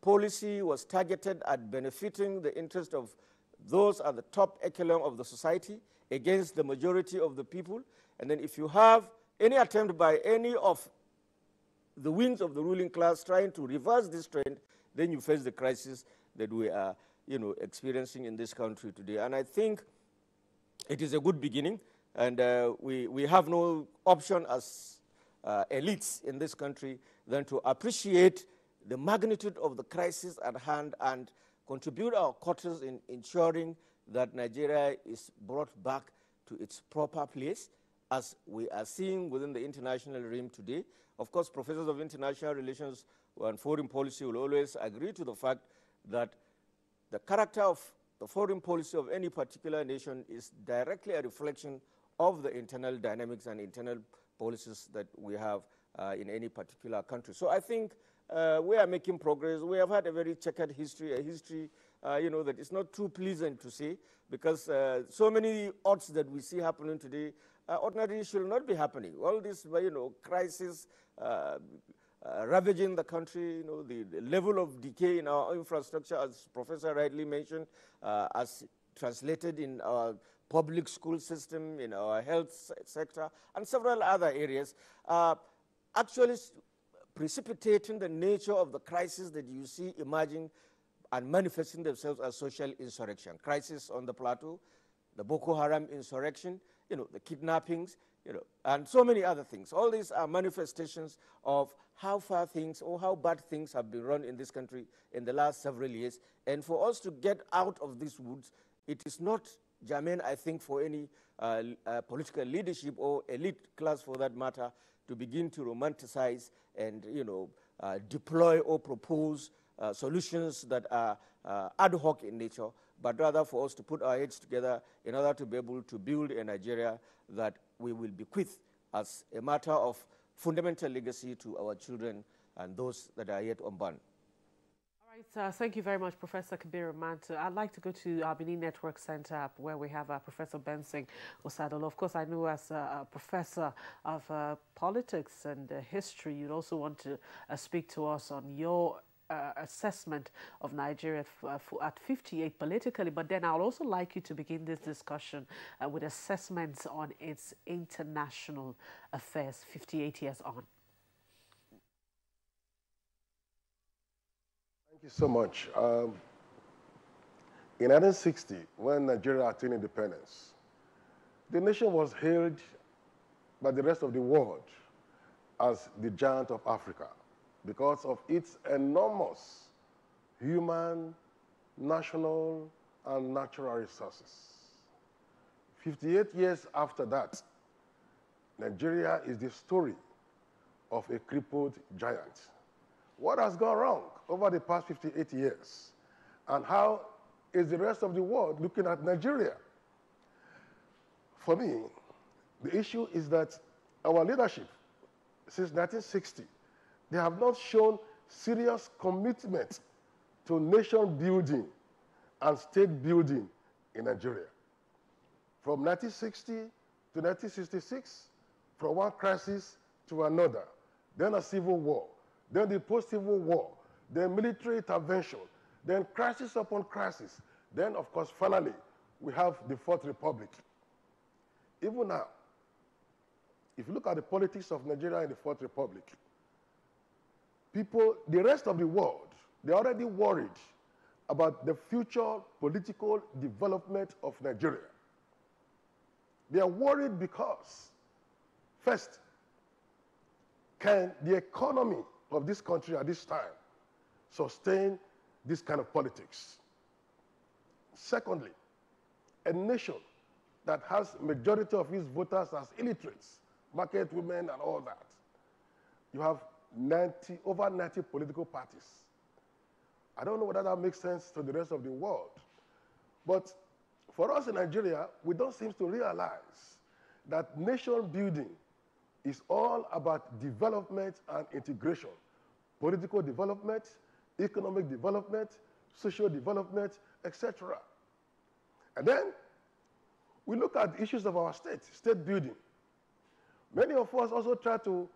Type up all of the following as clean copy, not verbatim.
policy was targeted at benefiting the interest of those at the top echelon of the society against the majority of the people. And then if you have any attempt by any of the wings of the ruling class trying to reverse this trend, then you face the crisis that we are, experiencing in this country today. And I think it is a good beginning, and we have no option as elites in this country than to appreciate the magnitude of the crisis at hand and contribute our quarters in ensuring that Nigeria is brought back to its proper place, as we are seeing within the international realm today. Of course, professors of international relations and foreign policy will always agree to the fact that the character of the foreign policy of any particular nation is directly a reflection of the internal dynamics and internal policies that we have in any particular country. So I think we are making progress. We have had a very checkered history, a history that is not too pleasant to see, because so many odds that we see happening today ordinarily should not be happening. All this, crisis ravaging the country, the level of decay in our infrastructure, as Professor rightly mentioned, as translated in our public school system, in our health sector, and several other areas, actually precipitating the nature of the crisis that you see emerging and manifesting themselves as social insurrection. Crisis on the plateau, the Boko Haram insurrection, the kidnappings, and so many other things. All these are manifestations of how far things or how bad things have been run in this country in the last several years. And for us to get out of these woods, it is not germane, I think, for any political leadership or elite class, for that matter, to begin to romanticize and deploy or propose solutions that are ad hoc in nature, but rather for us to put our heads together in order to be able to build a Nigeria that we will bequeath as a matter of fundamental legacy to our children and those that are yet unborn. All right, thank you very much, Professor Kabiru Mantu. I'd like to go to our Benin Network Center, where we have Professor Benson Osadolo. Of course, I know as a professor of politics and history, you'd also want to speak to us on your assessment of Nigeria at 58 politically, but then I'll also like you to begin this discussion with assessments on its international affairs 58 years on. Thank you so much. In 1960, when Nigeria attained independence, the nation was hailed by the rest of the world as the giant of Africa, because of its enormous human, national, and natural resources. 58 years after that, Nigeria is the story of a crippled giant. What has gone wrong over the past 58 years? And how is the rest of the world looking at Nigeria? For me, the issue is that our leadership since 1960, they have not shown serious commitment to nation building and state building in Nigeria. From 1960 to 1966, from one crisis to another, then a civil war, then the post-civil war, then military intervention, then crisis upon crisis, then, of course, finally, we have the Fourth Republic. Even now, if you look at the politics of Nigeria in the Fourth Republic, people, the rest of the world, they're already worried about the future political development of Nigeria. They are worried because, first, can the economy of this country at this time sustain this kind of politics? Secondly, a nation that has majority of its voters as illiterates, market women and all that. You have over 90 political parties. I don't know whether that makes sense to the rest of the world. But for us in Nigeria, we don't seem to realize that nation building is all about development and integration. Political development, economic development, social development, etc. And then we look at the issues of our state building. Many of us also try to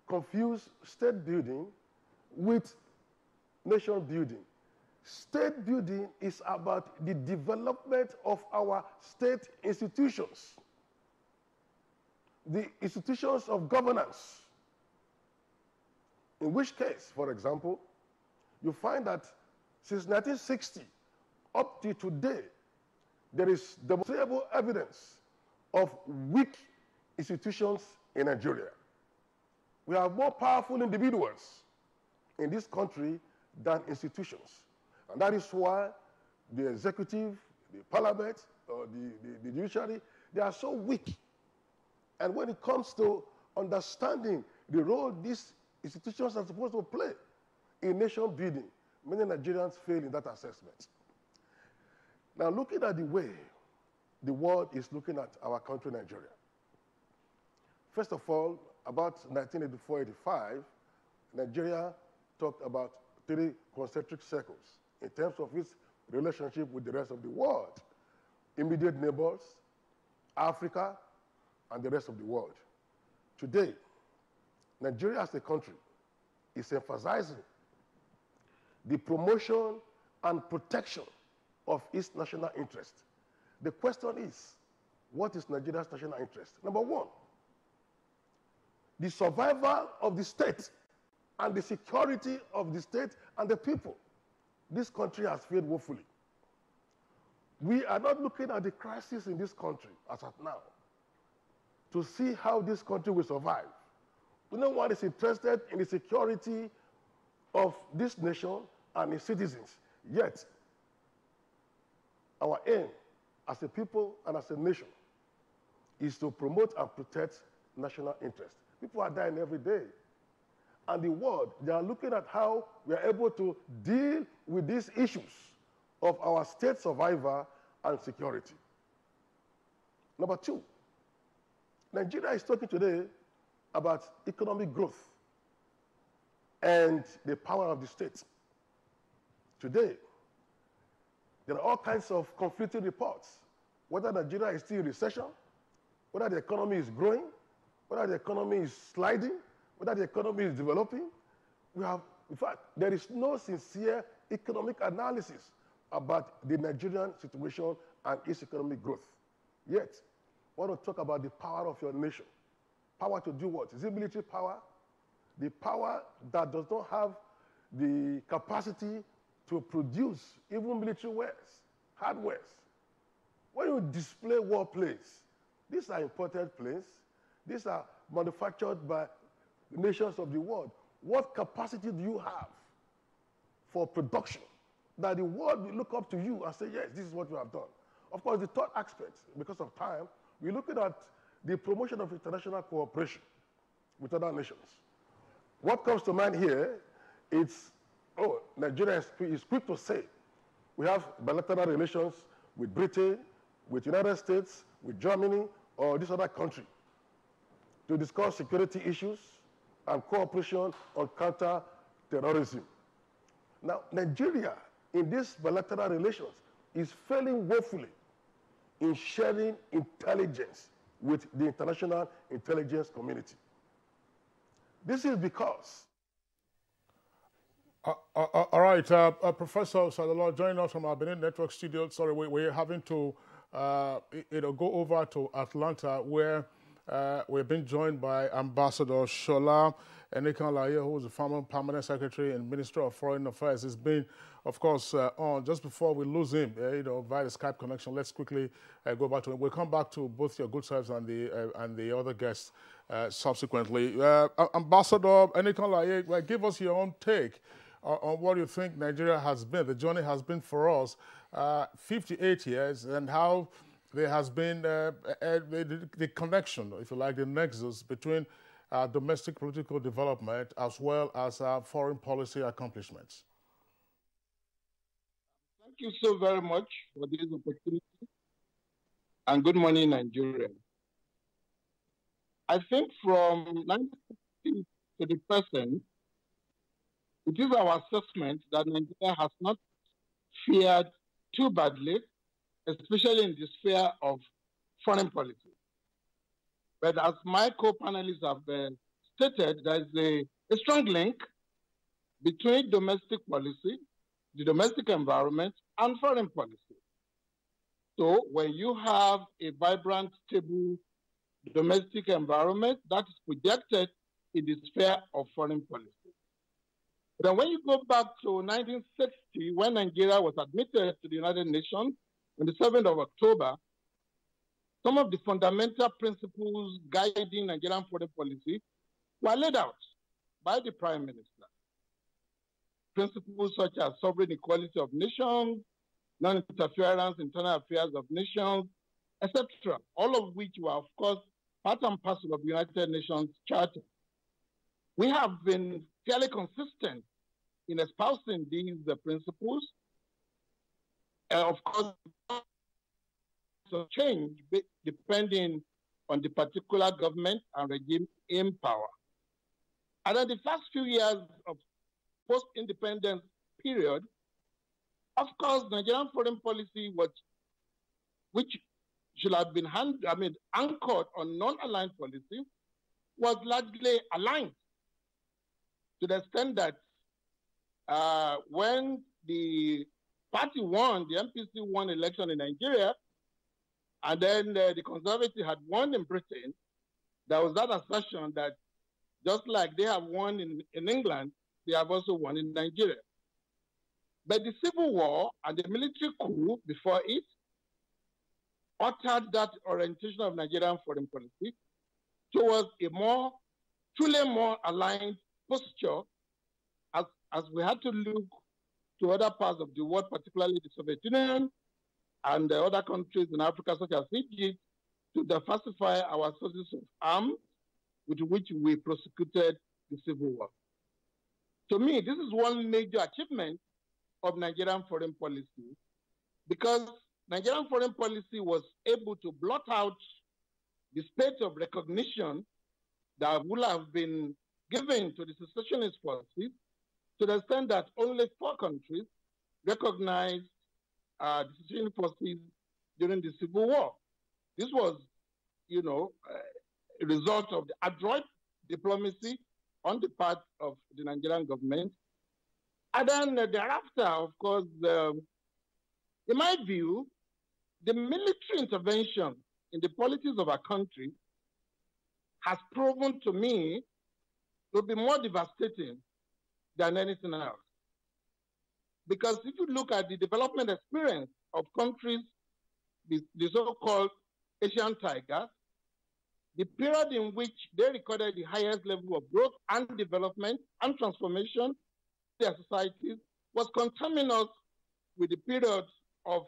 confuse state building with nation building. State building is about the development of our state institutions, the institutions of governance. In which case, for example, you find that since 1960 up to today, there is demonstrable evidence of weak institutions in Nigeria. We have more powerful individuals in this country than institutions. And that is why the executive, the parliament, or the judiciary, they are so weak. And when it comes to understanding the role these institutions are supposed to play in nation building, many Nigerians fail in that assessment. Now, looking at the way the world is looking at our country, Nigeria. First of all, about 1984-85, Nigeria talked about 3 concentric circles in terms of its relationship with the rest of the world: immediate neighbors, Africa, and the rest of the world. Today, Nigeria as a country is emphasizing the promotion and protection of its national interest. The question is, what is Nigeria's national interest? Number one, the survival of the state and the security of the state and the people. This country has failed woefully. We are not looking at the crisis in this country as at now to see how this country will survive. No one is interested in the security of this nation and its citizens. Yet, our aim as a people and as a nation is to promote and protect national interest. People are dying every day. And the world, they are looking at how we are able to deal with these issues of our state survival and security. Number two, Nigeria is talking today about economic growth and the power of the state. Today, there are all kinds of conflicting reports, whether Nigeria is still in recession, whether the economy is growing, whether the economy is sliding, whether the economy is developing. We have, in fact, there is no sincere economic analysis about the Nigerian situation and its economic growth. Yet, I want to talk about the power of your nation. Power to do what? Is it military power? The power that does not have the capacity to produce even military wares, hardwares. When you display war planes, these are imported planes. These are manufactured by nations of the world. What capacity do you have for production that the world will look up to you and say, yes, this is what you have done? Of course, the third aspect, because of time, we're looking at the promotion of international cooperation with other nations. What comes to mind here, it's, Nigeria is quick to say, we have bilateral relations with Britain, with the United States, with Germany, or this other country to discuss security issues and cooperation on counter-terrorism. Now, Nigeria, in these bilateral relations, is failing woefully in sharing intelligence with the international intelligence community. This is because... all right, Professor Sadolor, joining us from our Benin Network studio. Sorry, we're having to go over to Atlanta, where we've been joined by Ambassador Shola Enikanlaye, who is the former permanent secretary and Minister of Foreign Affairs. He's been, of course, on. Just before we lose him, via the Skype connection, let's quickly go back to him. We'll come back to both your good selves and the other guests subsequently. Ambassador Enikanlaye, give us your own take on what you think Nigeria has been, the journey has been for us, 58 years, and how there has been the connection, if you like, the nexus between domestic political development as well as foreign policy accomplishments. Thank you so very much for this opportunity, and good morning, Nigeria. I think from 1960 to the present, it is our assessment that Nigeria has not fared too badly, especially in the sphere of foreign policy. But as my co-panelists have stated, there is a strong link between domestic policy, the domestic environment, and foreign policy. So when you have a vibrant, stable domestic environment, that is projected in the sphere of foreign policy. Then when you go back to 1960, when Nigeria was admitted to the United Nations on the 7th of October, some of the fundamental principles guiding Nigerian foreign policy were laid out by the Prime Minister. Principles such as sovereign equality of nations, non-interference in internal affairs of nations, etc., all of which were, of course, part and parcel of the United Nations Charter. We have been fairly consistent in espousing these principles. Of course, so change depending on the particular government and regime in power. And in the first few years of post-independence period, of course, Nigerian foreign policy, which should have been anchored on non-aligned policy, was largely aligned to the extent that when the party won, the MPC won election in Nigeria, and then the Conservative had won in Britain, there was that assertion that just like they have won in England, they have also won in Nigeria. But the Civil War and the military coup before it altered that orientation of Nigerian foreign policy towards a truly more aligned posture as we had to look to other parts of the world, particularly the Soviet Union and other countries in Africa, such as Egypt, to diversify our sources of arms with which we prosecuted the Civil War. To me, this is one major achievement of Nigerian foreign policy, because Nigerian foreign policy was able to blot out the state of recognition that would have been given to the secessionist forces, to the extent that only 4 countries recognized the secessionist forces during the Civil War. This was, a result of the adroit diplomacy on the part of the Nigerian government. And then thereafter, of course, in my view, the military intervention in the politics of our country has proven to me to be more devastating than anything else. Because if you look at the development experience of countries, the so-called Asian tigers, the period in which they recorded the highest level of growth and development and transformation in their societies was conterminous with the period of,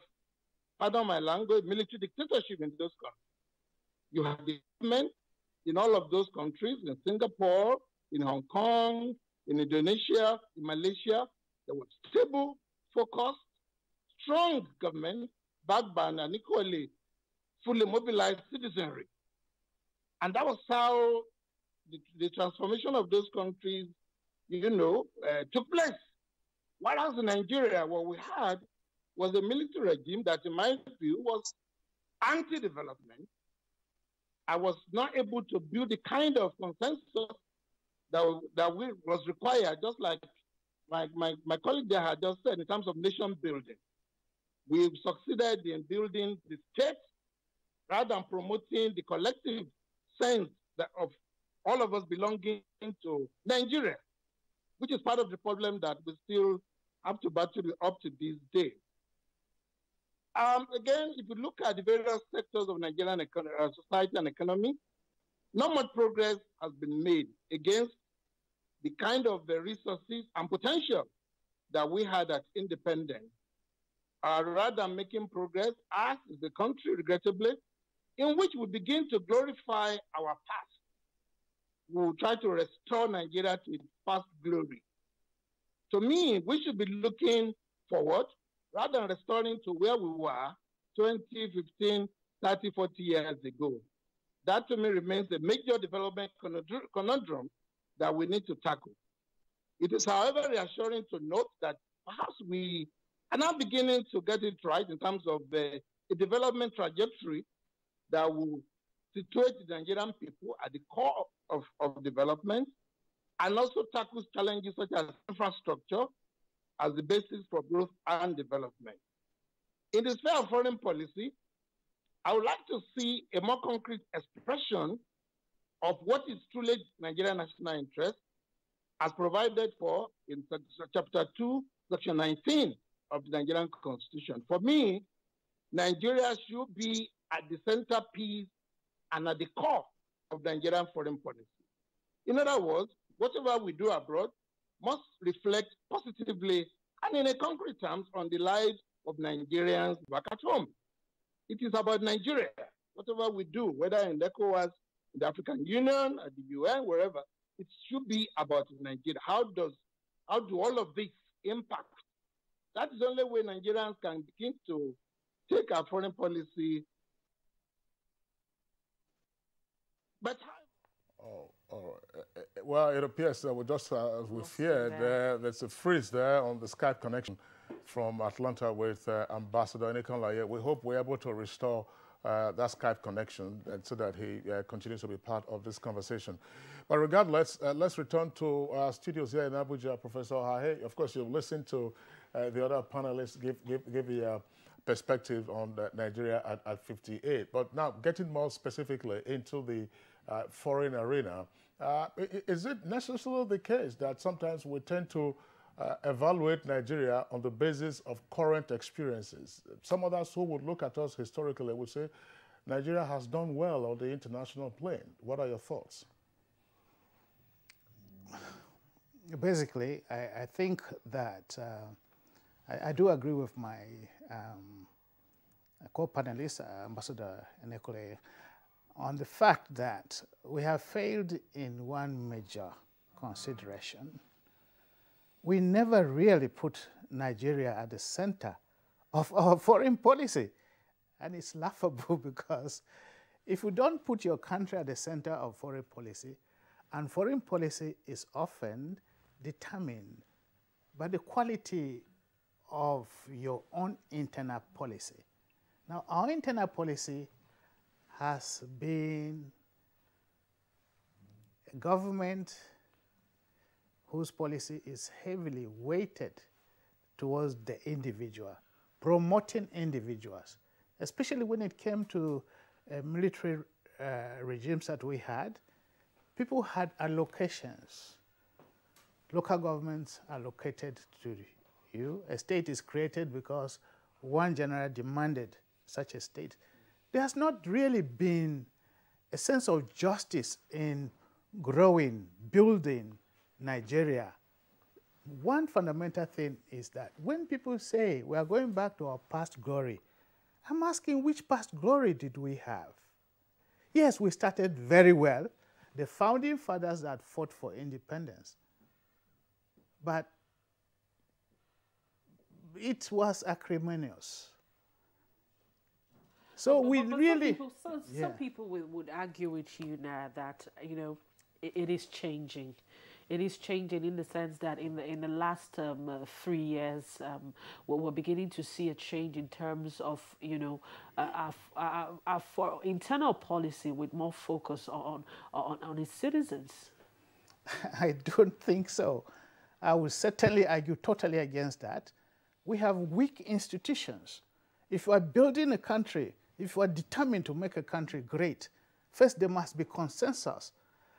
pardon my language, military dictatorship in those countries. You have development in all of those countries, in Singapore, in Hong Kong, in Indonesia, in Malaysia. There was stable, focused, strong government backed by an equally fully mobilized citizenry. And that was how the transformation of those countries, took place. Whereas in Nigeria, what we had was a military regime that, in my view, was anti-development. I was not able to build the kind of consensus that was required, just like my colleague there had just said, in terms of nation building. We succeeded in building the state rather than promoting the collective sense of all of us belonging to Nigeria, which is part of the problem that we still have to battle up to this day. Again, if you look at the various sectors of Nigerian society and economy, not much progress has been made against the kind of resources and potential that we had at independence. Rather than making progress, as is the country, regrettably, in which we begin to glorify our past. We will try to restore Nigeria to its past glory. To me, we should be looking forward rather than restoring to where we were 20, 15, 30, 40 years ago. That to me remains a major development conundrum that we need to tackle. It is, however, reassuring to note that perhaps we are now beginning to get it right in terms of a development trajectory that will situate the Nigerian people at the core of development, and also tackles challenges such as infrastructure as the basis for growth and development. In the sphere of foreign policy, I would like to see a more concrete expression of what is truly Nigerian national interest as provided for in Chapter 2, Section 19 of the Nigerian Constitution. For me, Nigeria should be at the centerpiece and at the core of Nigerian foreign policy. In other words, whatever we do abroad must reflect positively and in a concrete terms on the lives of Nigerians back at home. It is about Nigeria. Whatever we do, whether in ECOWAS, in the African Union, at the UN, wherever, it should be about Nigeria. How do all of this impact? That is the only way Nigerians can begin to take our foreign policy. But well, it appears that we just, as we feared, there's a freeze there on the Skype connection from Atlanta with Ambassador Enikanlaye. We hope we're able to restore that Skype connection so that he continues to be part of this conversation. But regardless, let's return to our studios here in Abuja. Professor Hahe, of course, you've listened to the other panelists give a perspective on Nigeria at 58. But now, getting more specifically into the foreign arena, is it necessarily the case that sometimes we tend to evaluate Nigeria on the basis of current experiences? Some others who would look at us historically would say Nigeria has done well on the international plane. What are your thoughts? Basically, I think that I do agree with my co-panelist, Ambassador Enikanlaye, on the fact that we have failed in one major consideration. We never really put Nigeria at the center of our foreign policy. And it's laughable because if you don't put your country at the center of foreign policy, and foreign policy is often determined by the quality of your own internal policy. Now, our internal policy has been a government whose policy is heavily weighted towards the individual, promoting individuals, especially when it came to military regimes that we had. People had allocations. Local governments allocated to you. A state is created because one general demanded such a state. There has not really been a sense of justice in growing, building Nigeria. One fundamental thing is that when people say we are going back to our past glory, I'm asking which past glory did we have? Yes, we started very well. The founding fathers that fought for independence. But it was acrimonious. So some people would argue with you now that, you know, it is changing. It is changing in the sense that in the last 3 years, we're beginning to see a change in terms of, you know, our internal policy with more focus on its citizens. I don't think so. I would certainly argue totally against that. We have weak institutions. If we are building a country, if we are determined to make a country great, first there must be consensus.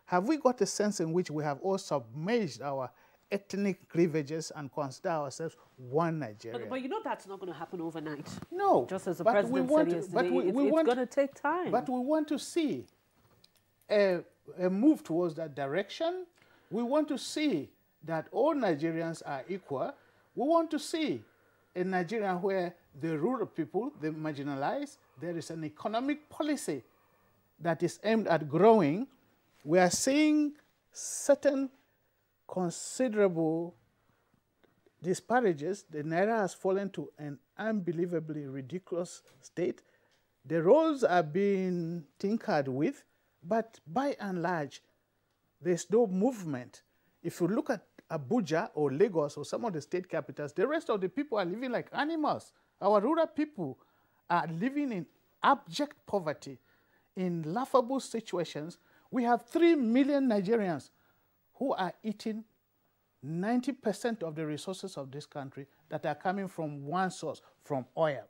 Have we got a sense in which we have all submerged our ethnic cleavages and consider ourselves one Nigeria? But you know that's not going to happen overnight. No. Just as the president said yesterday, it's going to take time. But we want to see a move towards that direction. We want to see that all Nigerians are equal. We want to see a Nigeria where the rural people, the marginalized, there is an economic policy that is aimed at growing. We are seeing certain considerable disparages. The Naira has fallen to an unbelievably ridiculous state. The roads are being tinkered with, but by and large, there's no movement. If you look at Abuja or Lagos or some of the state capitals, the rest of the people are living like animals. Our rural people are living in abject poverty, in laughable situations. We have 3 million Nigerians who are eating 90% of the resources of this country that are coming from one source, from oil.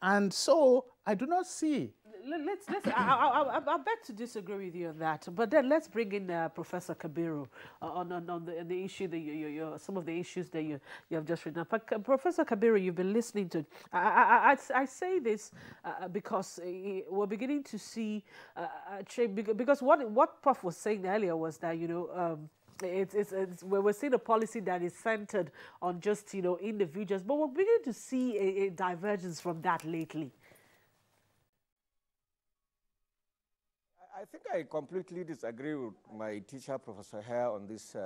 And so I do not see. I beg to disagree with you on that. But then let's bring in Professor Kabiru on the issue that some of the issues that you have just written up. But Professor Kabiru, you've been listening to. I say this because we're beginning to see because what Prof was saying earlier was that we're seeing a policy that is centered on just individuals, but we're beginning to see a divergence from that lately. I think I completely disagree with my teacher, Professor Hare, on this,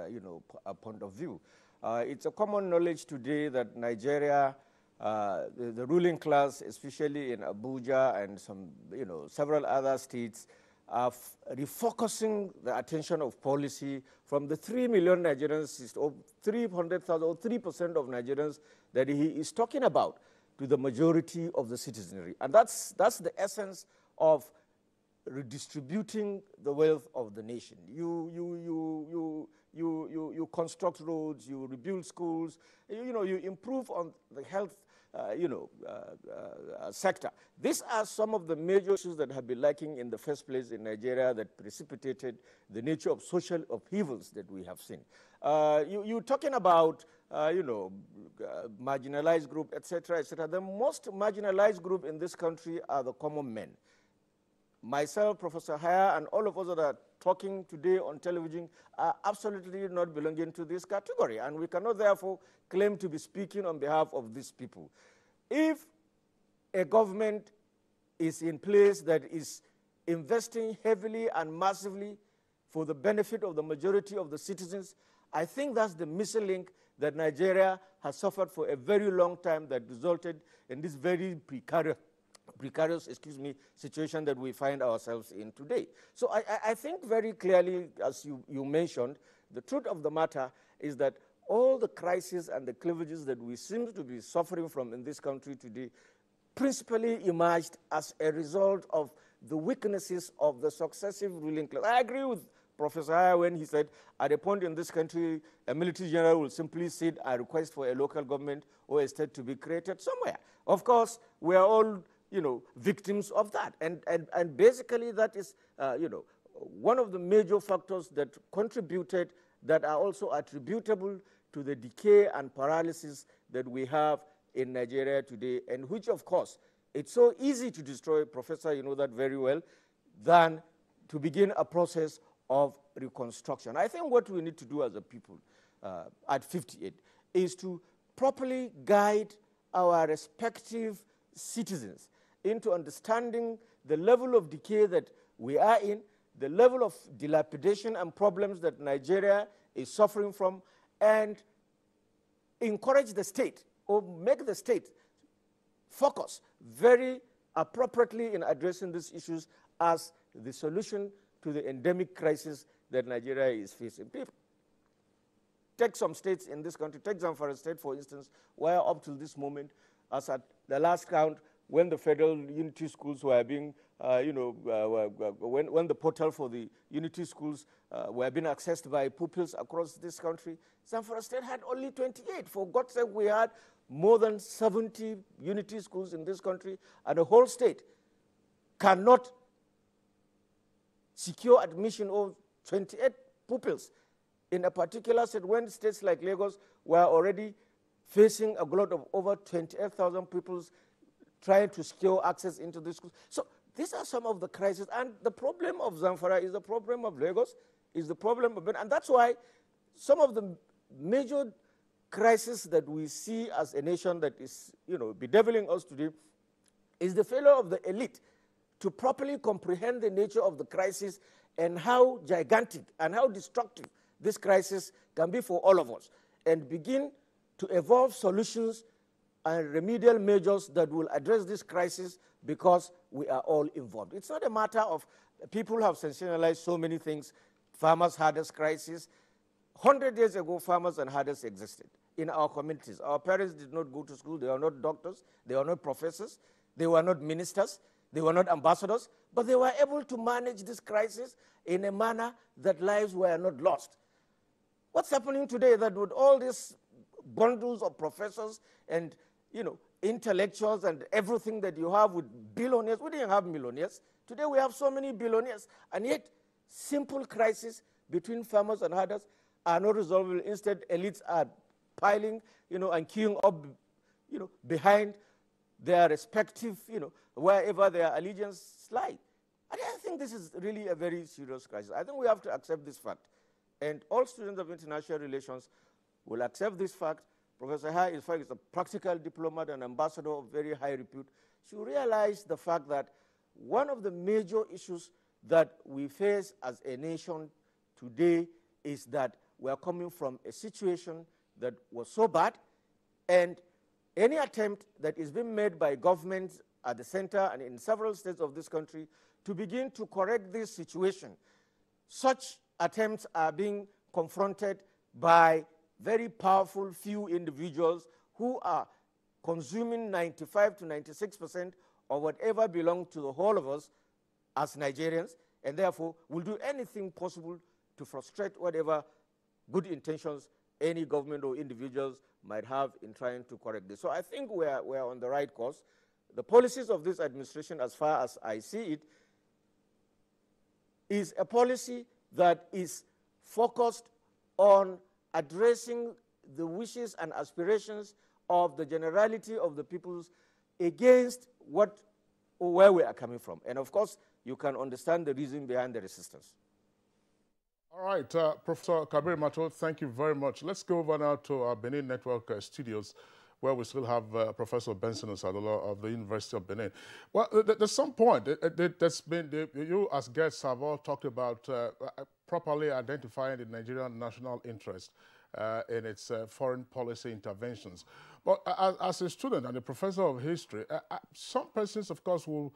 point of view. It's a common knowledge today that Nigeria, the ruling class, especially in Abuja and some, several other states, are refocusing the attention of policy from the 3 million Nigerians, or 300,000, or 3% of Nigerians that he is talking about, to the majority of the citizenry. And that's the essence of redistributing the wealth of the nation. You construct roads, you rebuild schools, you improve on the health sector. These are some of the major issues that have been lacking in the first place in Nigeria that precipitated the nature of social upheavals that we have seen. You're talking about, marginalized group, etc., etc. The most marginalized group in this country are the common men. Myself, Professor Hare, and all of us that are talking today on television are absolutely not belonging to this category, and we cannot therefore claim to be speaking on behalf of these people. If a government is in place that is investing heavily and massively for the benefit of the majority of the citizens, I think that's the missing link that Nigeria has suffered for a very long time that resulted in this very precarious situation that we find ourselves in today. So I think very clearly, as you mentioned, the truth of the matter is that all the crises and the cleavages that we seem to be suffering from in this country today principally emerged as a result of the weaknesses of the successive ruling class. I agree with Professor Haya when he said, at a point in this country, a military general will simply sit and request for a local government or a state to be created somewhere. Of course, we are all victims of that. And basically that is, one of the major factors that contributed that are also attributable to the decay and paralysis that we have in Nigeria today, and which, of course, it's so easy to destroy, Professor, you know that very well, than to begin a process of reconstruction. I think what we need to do as a people at 58 is to properly guide our respective citizens into understanding the level of decay that we are in, the level of dilapidation and problems that Nigeria is suffering from, and encourage the state or make the state focus very appropriately in addressing these issues as the solution to the endemic crisis that Nigeria is facing. Take some states in this country, take Zamfara State, for instance, where up to this moment, as at the last count, when the federal unity schools were being, when the portal for the unity schools were being accessed by pupils across this country, Zamfara State had only 28. For God's sake, we had more than 70 unity schools in this country, and the whole state cannot secure admission of 28 pupils in a particular state, when states like Lagos were already facing a glut of over 28,000 pupils trying to secure access into the schools. So these are some of the crises, and the problem of Zamfara is the problem of Lagos, is the problem of, and that's why some of the major crisis that we see as a nation that is, bedeviling us today is the failure of the elite to properly comprehend the nature of the crisis and how gigantic and how destructive this crisis can be for all of us, and begin to evolve solutions and remedial measures that will address this crisis, because we are all involved. It's not a matter of people have sensationalized so many things. Farmers' hardest crisis. 100 years ago, farmers and hardest existed in our communities. Our parents did not go to school. They were not doctors. They were not professors. They were not ministers. They were not ambassadors. But they were able to manage this crisis in a manner that lives were not lost. What's happening today that with all these bundles of professors and, intellectuals and everything that you have with billionaires, we didn't have millionaires. Today we have so many billionaires, and yet simple crises between farmers and herders are not resolvable. Instead, elites are piling, and queuing up, behind their respective, wherever their allegiance lie. And I think this is really a very serious crisis. I think we have to accept this fact. And all students of international relations will accept this fact. Professor Ha, in fact, is a practical diplomat and ambassador of very high repute. She realized the fact that one of the major issues that we face as a nation today is that we are coming from a situation that was so bad, and any attempt that is being made by governments at the center and in several states of this country to begin to correct this situation, such attempts are being confronted by very powerful few individuals who are consuming 95 to 96% of whatever belongs to the whole of us as Nigerians, and therefore will do anything possible to frustrate whatever good intentions any government or individuals might have in trying to correct this. So I think we're on the right course. The policies of this administration, as far as I see it, is a policy that is focused on addressing the wishes and aspirations of the generality of the peoples against where we are coming from. And of course, you can understand the reason behind the resistance. All right, Professor Kabir Mato, thank you very much. Let's go over now to our Benin Network studios, where we still have Professor Benson Osadola of the University of Benin. Well, there's some point that's been, you as guests have all talked about properly identifying the Nigerian national interest in its foreign policy interventions. But as a student and a professor of history, some persons, of course, will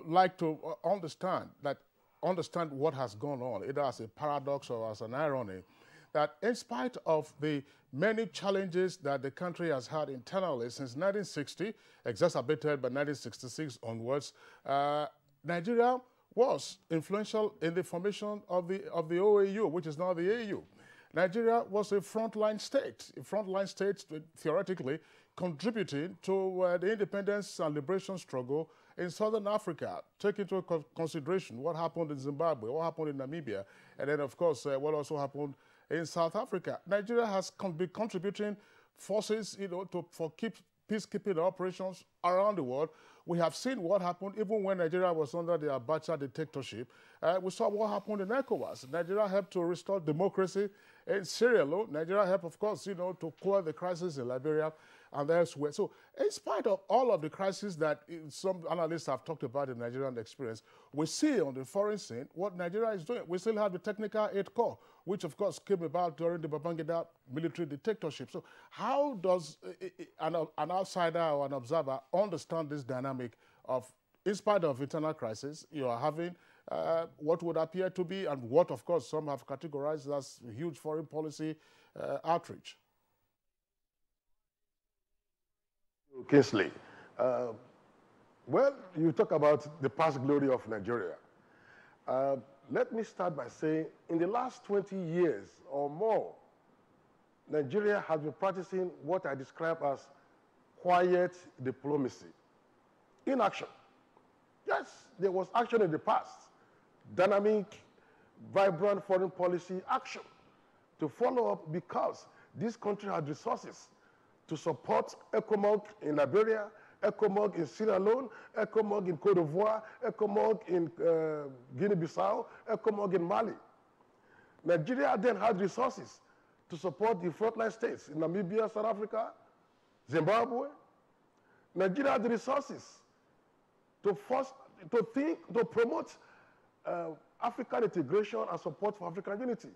like to understand what has gone on, either as a paradox or as an irony, that in spite of the many challenges that the country has had internally since 1960, exacerbated by 1966 onwards, Nigeria was influential in the formation of the OAU, which is now the AU. Nigeria was a frontline state theoretically contributing to the independence and liberation struggle in Southern Africa. Take into consideration what happened in Zimbabwe, what happened in Namibia, and then, of course, what also happened in South Africa. Nigeria has been contributing forces, for peacekeeping operations around the world. We have seen what happened even when Nigeria was under the Abuja dictatorship. We saw what happened in ECOWAS. Nigeria helped to restore democracy in Sierra Leone. Nigeria helped, of course, to quell the crisis in Liberia and elsewhere. So in spite of all of the crises that some analysts have talked about in Nigerian experience, we see on the foreign scene what Nigeria is doing. We still have the Technical Aid Corps, which of course came about during the Babangida military dictatorship. So how does an outsider or an observer understand this dynamic of, in spite of internal crisis, you are having what would appear to be, and what of course some have categorized as huge foreign policy outreach? Kingsley, well, you talk about the past glory of Nigeria. Let me start by saying, in the last 20 years or more, Nigeria has been practicing what I describe as quiet diplomacy. In action. Yes, there was action in the past. Dynamic, vibrant foreign policy action to follow up, because this country had resources to support ECOMOG in Liberia, ECOMOG in Sierra Leone, ECOMOG in Côte d'Ivoire, ECOMOG in Guinea-Bissau, ECOMOG in Mali. Nigeria then had resources to support the frontline states in Namibia, South Africa, Zimbabwe. Nigeria had the resources to promote African integration and support for African unity.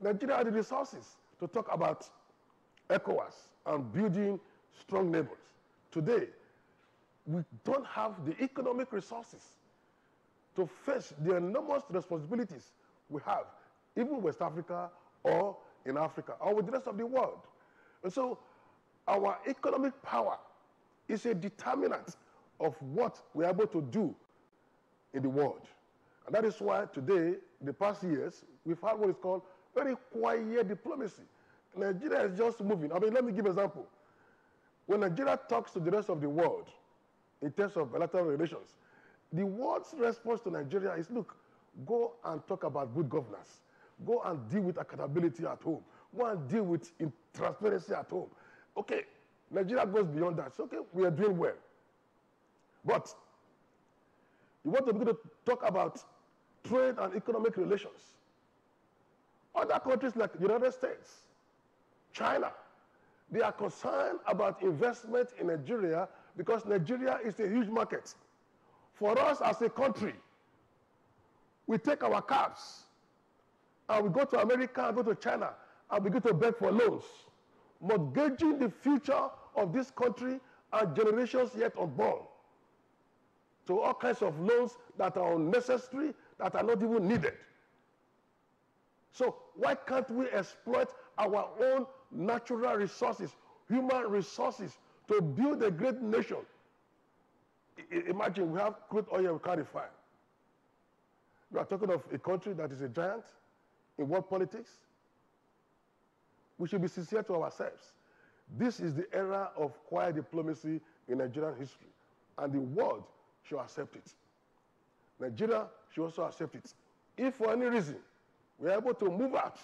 Nigeria had the resources to talk about ECOWAS and building strong neighbors. Today, we don't have the economic resources to face the enormous responsibilities we have, even West Africa or in Africa or with the rest of the world. And so our economic power is a determinant of what we're able to do in the world. And that is why today, the past years, we've had what is called very quiet diplomacy. Nigeria is just moving. I mean, let me give an example. When Nigeria talks to the rest of the world in terms of bilateral relations, the world's response to Nigeria is, look, go and talk about good governance. Go and deal with accountability at home. Go and deal with transparency at home. Okay, Nigeria goes beyond that. So, okay, we are doing well. But you want to begin to talk about trade and economic relations. Other countries like the United States, China, they are concerned about investment in Nigeria because Nigeria is a huge market. For us as a country, we take our cabs and we go to America and go to China and begin to beg for loans, mortgaging the future of this country and generations yet unborn to all kinds of loans that are unnecessary, that are not even needed. So why can't we exploit our own natural resources, human resources, to build a great nation? Imagine we have crude oil we can't refine. We are talking of a country that is a giant in world politics. We should be sincere to ourselves. This is the era of quiet diplomacy in Nigerian history, and the world should accept it. Nigeria should also accept it. If for any reason we are able to move out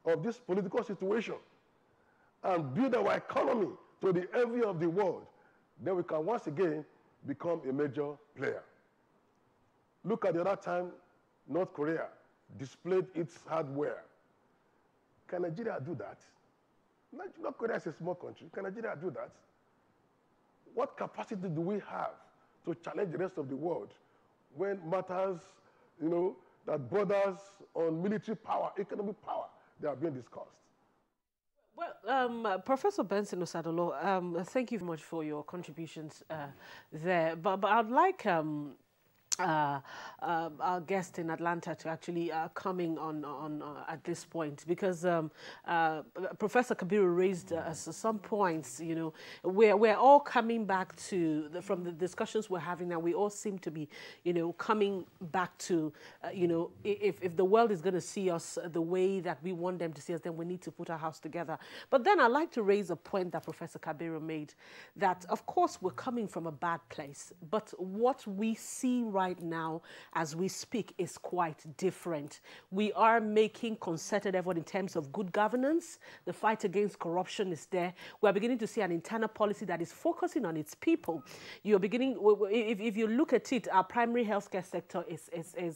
of this political situation and build our economy to the envy of the world, then we can once again become a major player. Look at the other time North Korea displayed its hardware. Can Nigeria do that? North Korea is a small country. Can Nigeria do that? What capacity do we have to challenge the rest of the world when matters, that borders on military power, economic power, they are being discussed? Well, Professor Benson Osadolo, thank you very much for your contributions there. But I'd like our guest in Atlanta to actually coming on at this point, because Professor Kabiru raised some points. We're all coming back to from the discussions we're having now. We all seem to be coming back to if the world is going to see us the way that we want them to see us, then we need to put our house together. But then I'd like to raise a point that Professor Kabiru made, that of course we're coming from a bad place, but what we see right now as we speak is quite different. We are making concerted effort in terms of good governance. The fight against corruption is there. We are beginning to see an internal policy that is focusing on its people. You're beginning, if you look at it, our primary healthcare sector is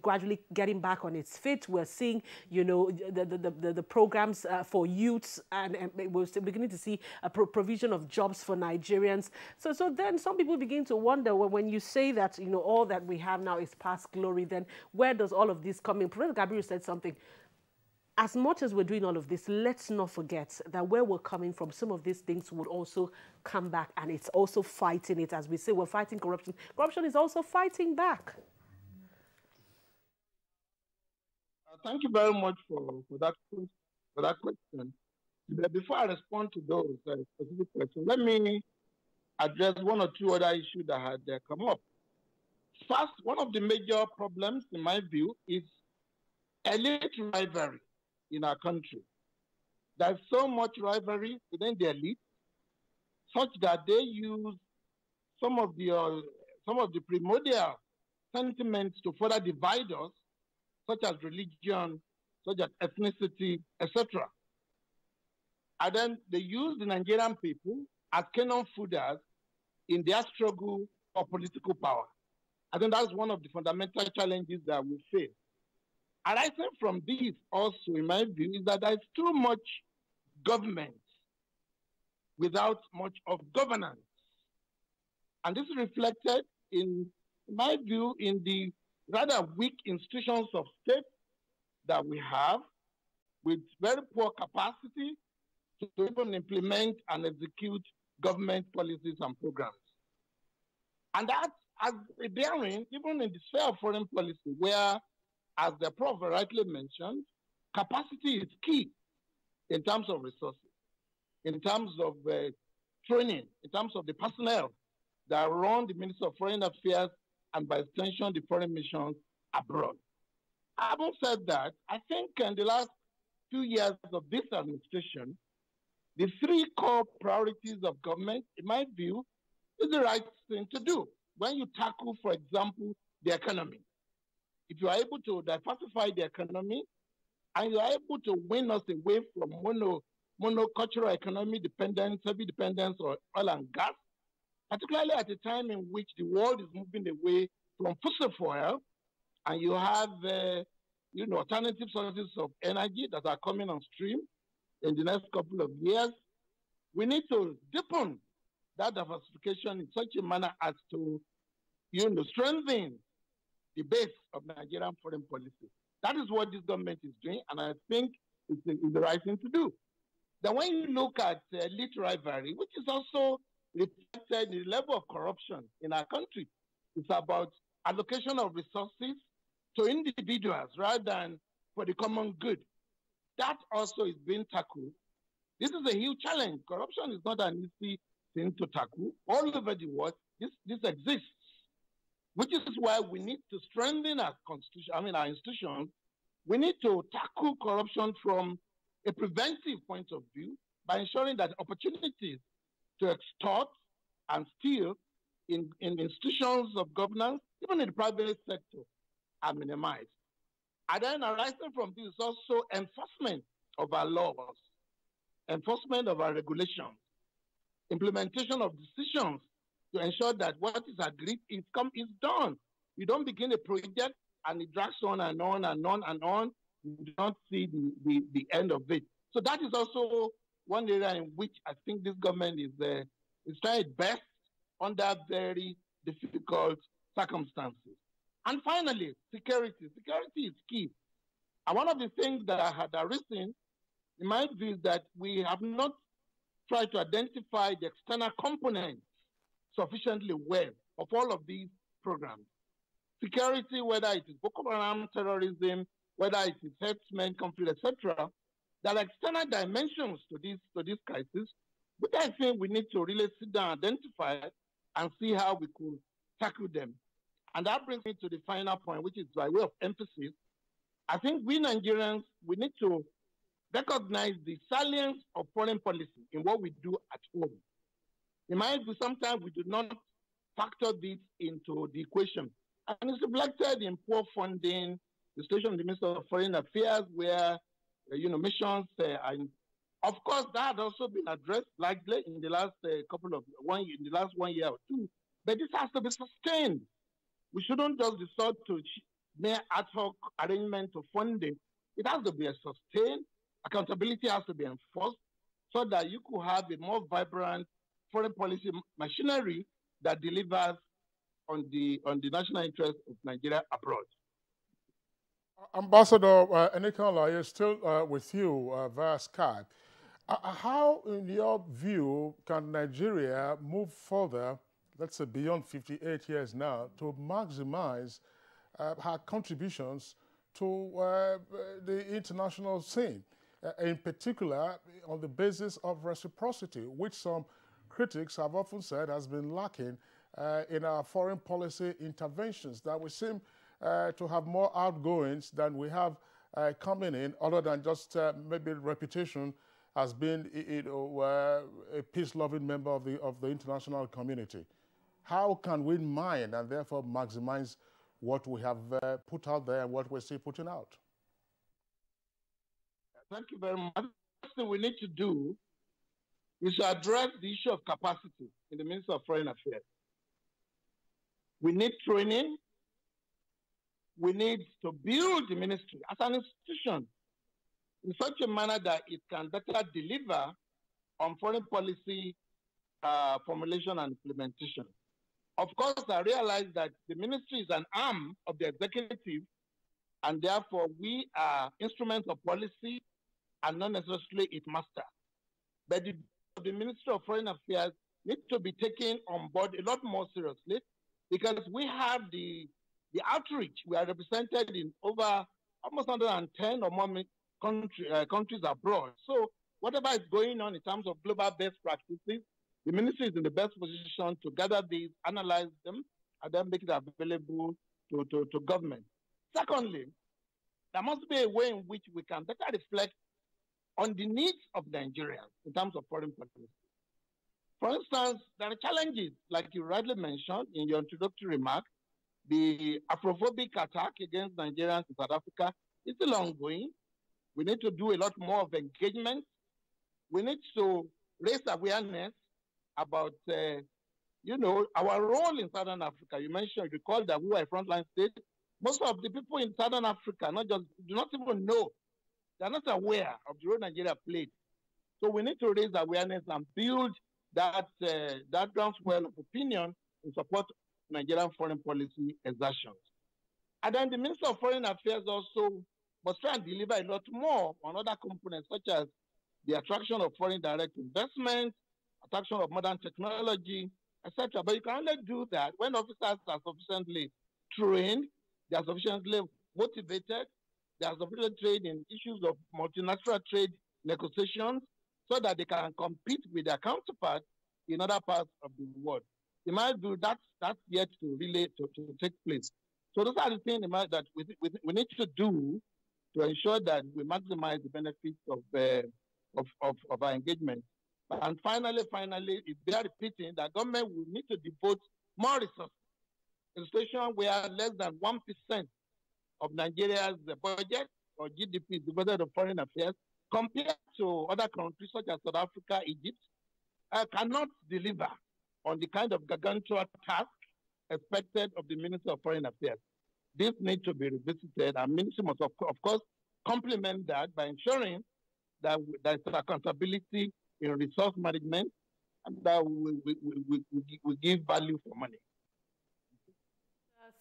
gradually getting back on its feet. We're seeing, the programs for youths, and we're still beginning to see a provision of jobs for Nigerians. So then some people begin to wonder, when you say that, all that we have now is past glory, then where does all of this come in? Professor Gabriel said something. As much as we're doing all of this, let's not forget that where we're coming from, some of these things would also come back, and it's also fighting it. As we say, we're fighting corruption. Corruption is also fighting back. Thank you very much for that question. But before I respond to those specific questions, let me address one or two other issues that had come up. First, one of the major problems, in my view, is elite rivalry in our country. There's so much rivalry within the elite, such that they use some of the primordial sentiments to further divide us, such as religion, such as ethnicity, etc. And then they use the Nigerian people as cannon fooders in their struggle for political power. I think that's one of the fundamental challenges that we face. Arising from this also, in my view, is that there's too much government without much of governance. And this is reflected, in my view, in the rather weak institutions of state that we have, with very poor capacity to even implement and execute government policies and programs. And that has a bearing even in the sphere of foreign policy, where, as the Prof rightly mentioned, capacity is key in terms of resources, in terms of training, in terms of the personnel that run the Ministry of Foreign Affairs and, by extension, the foreign missions abroad. Having said that, I think in the last 2 years of this administration, the three core priorities of government, in my view, is the right thing to do. When you tackle, for example, the economy, if you are able to diversify the economy and you are able to win us away from monocultural economy dependence, heavy dependence on oil and gas, particularly at a time in which the world is moving away from fossil fuel, and you have alternative sources of energy that are coming on stream in the next couple of years, we need to deepen that diversification in such a manner as to strengthen the base of Nigerian foreign policy. That is what this government is doing, and I think it's the right thing to do. Then when you look at elite rivalry, which is also reflected in the level of corruption in our country, it's about allocation of resources to individuals rather than for the common good. That also is being tackled. This is a huge challenge. Corruption is not an easy thing to tackle. All over the world, this exists, which is why we need to strengthen our constitution, our institutions. We need to tackle corruption from a preventive point of view by ensuring that opportunities to extort and steal in institutions of governance, even in the private sector, are minimized. And then arising from this is also enforcement of our laws, enforcement of our regulations, implementation of decisions to ensure that what is agreed is done. You don't begin a project and it drags on and on and on and on. You don't see the end of it. So that is also one area in which I think this government is trying its best under very difficult circumstances. And finally, security. Security is key. And one of the things that I had arisen in my view is that we have not tried to identify the external components sufficiently well of all of these programs. Security, whether it is Boko Haram, terrorism, whether it is herdsmen, conflict, etc., there are external dimensions to this crisis, which I think we need to really sit down, identify, and see how we could tackle them. And that brings me to the final point, which is by way of emphasis. I think we Nigerians, we need to recognize the salience of foreign policy in what we do at home. In my view, sometimes we do not factor this into the equation. And it's reflected in poor funding, the situation of the Minister of Foreign Affairs, where missions, and of course that had also been addressed likely in the last in the last 1 year or two. But this has to be sustained. We shouldn't just resort to mere ad hoc arrangement of funding. It has to be a sustained. Accountability has to be enforced so that you could have a more vibrant foreign policy machinery that delivers on the national interest of Nigeria abroad. Ambassador Enikola is still with you via Skype. How, in your view, can Nigeria move further, let's say beyond 58 years now, to maximize her contributions to the international scene, in particular on the basis of reciprocity, which some critics have often said has been lacking in our foreign policy interventions, that we seem to have more outgoings than we have coming in, other than just maybe reputation as being a peace-loving member of the international community. How can we mine and therefore maximize what we have put out there and what we're still putting out? Thank you very much. The first thing we need to do is to address the issue of capacity in the Ministry of Foreign Affairs. We need training. We need to build the ministry as an institution in such a manner that it can better deliver on foreign policy formulation and implementation. Of course, I realize that the ministry is an arm of the executive, and therefore we are instruments of policy and not necessarily its master. But the Ministry of Foreign Affairs needs to be taken on board a lot more seriously, because we have the outreach. We are represented in over almost 110 or more countries abroad. So whatever is going on in terms of global best practices, the ministry is in the best position to gather these, analyze them, and then make it available to government. Secondly, there must be a way in which we can better reflect on the needs of Nigerians in terms of foreign policy. For instance, there are challenges, like you rightly mentioned in your introductory remark. The Afrophobic attack against Nigerians in South Africa is still ongoing. We need to do a lot more of engagement. We need to raise awareness about, our role in Southern Africa. You recall that we were a frontline state. Most of the people in Southern Africa do not even know. They're not aware of the role Nigeria played. So we need to raise awareness and build that groundswell of opinion in support of Nigerian foreign policy exertions. And then the Minister of Foreign Affairs also must try and deliver a lot more on other components, such as the attraction of foreign direct investment, attraction of modern technology, etc. But you can only do that when officers are sufficiently trained, they are sufficiently motivated, they are sufficiently trained in issues of multilateral trade negotiations, so that they can compete with their counterparts in other parts of the world. In my view, that's yet to really to take place. So those are the things that we need to do to ensure that we maximize the benefits of our engagement. And finally, it's bear repeating that government will need to devote more resources. In a situation where less than 1% of Nigeria's budget or GDP is devoted to foreign affairs, compared to other countries such as South Africa, Egypt, cannot deliver on the kind of gargantuan task expected of the Minister of Foreign Affairs. This needs to be revisited, and Ministry must, of course, complement that by ensuring that there's accountability in resource management and that we give value for money.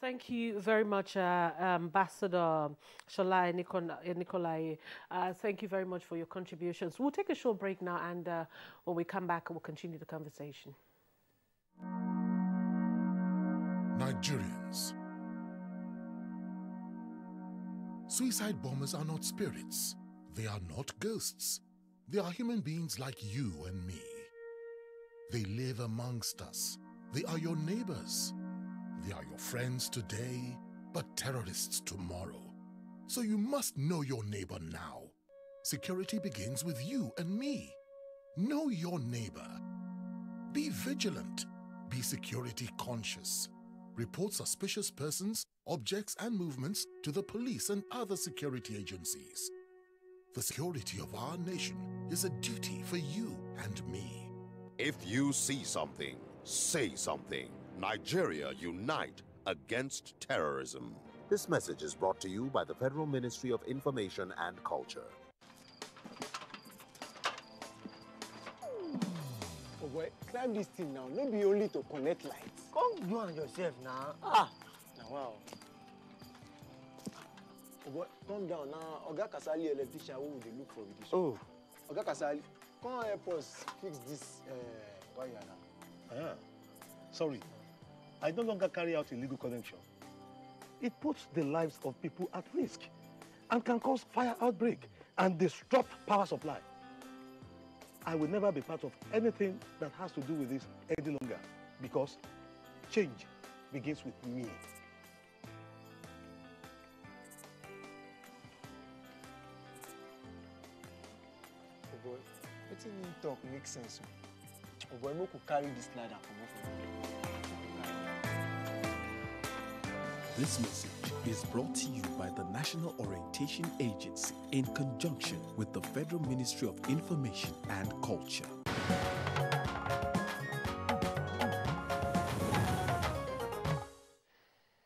Thank you very much, Ambassador Shola Nikolai. Thank you very much for your contributions. We'll take a short break now, and when we come back, we'll continue the conversation. Nigerians. Suicide bombers are not spirits. They are not ghosts. They are human beings like you and me. They live amongst us. They are your neighbors. They are your friends today, but terrorists tomorrow. So you must know your neighbor now. Security begins with you and me. Know your neighbor. Be vigilant. Be security conscious. Report suspicious persons, objects, and movements to the police and other security agencies. The security of our nation is a duty for you and me. If you see something, say something. Nigeria, unite against terrorism. This message is brought to you by the Federal Ministry of Information and Culture. Oh boy, climb this thing now. Not be only to connect lights. Come you and yourself now. Now wow. Oh boy, calm down now. Oga Kasali electrician, who would they look for with this? Oh. Oga Kasali, come help us fix this wire now. Sorry. I no longer carry out illegal connection. It puts the lives of people at risk and can cause fire outbreak and disrupt power supply. I will never be part of anything that has to do with this any longer because change begins with me. Oh boy, letting him talk makes sense. Oh boy, we could carry this ladder from This message is brought to you by the National Orientation Agency in conjunction with the Federal Ministry of Information and Culture.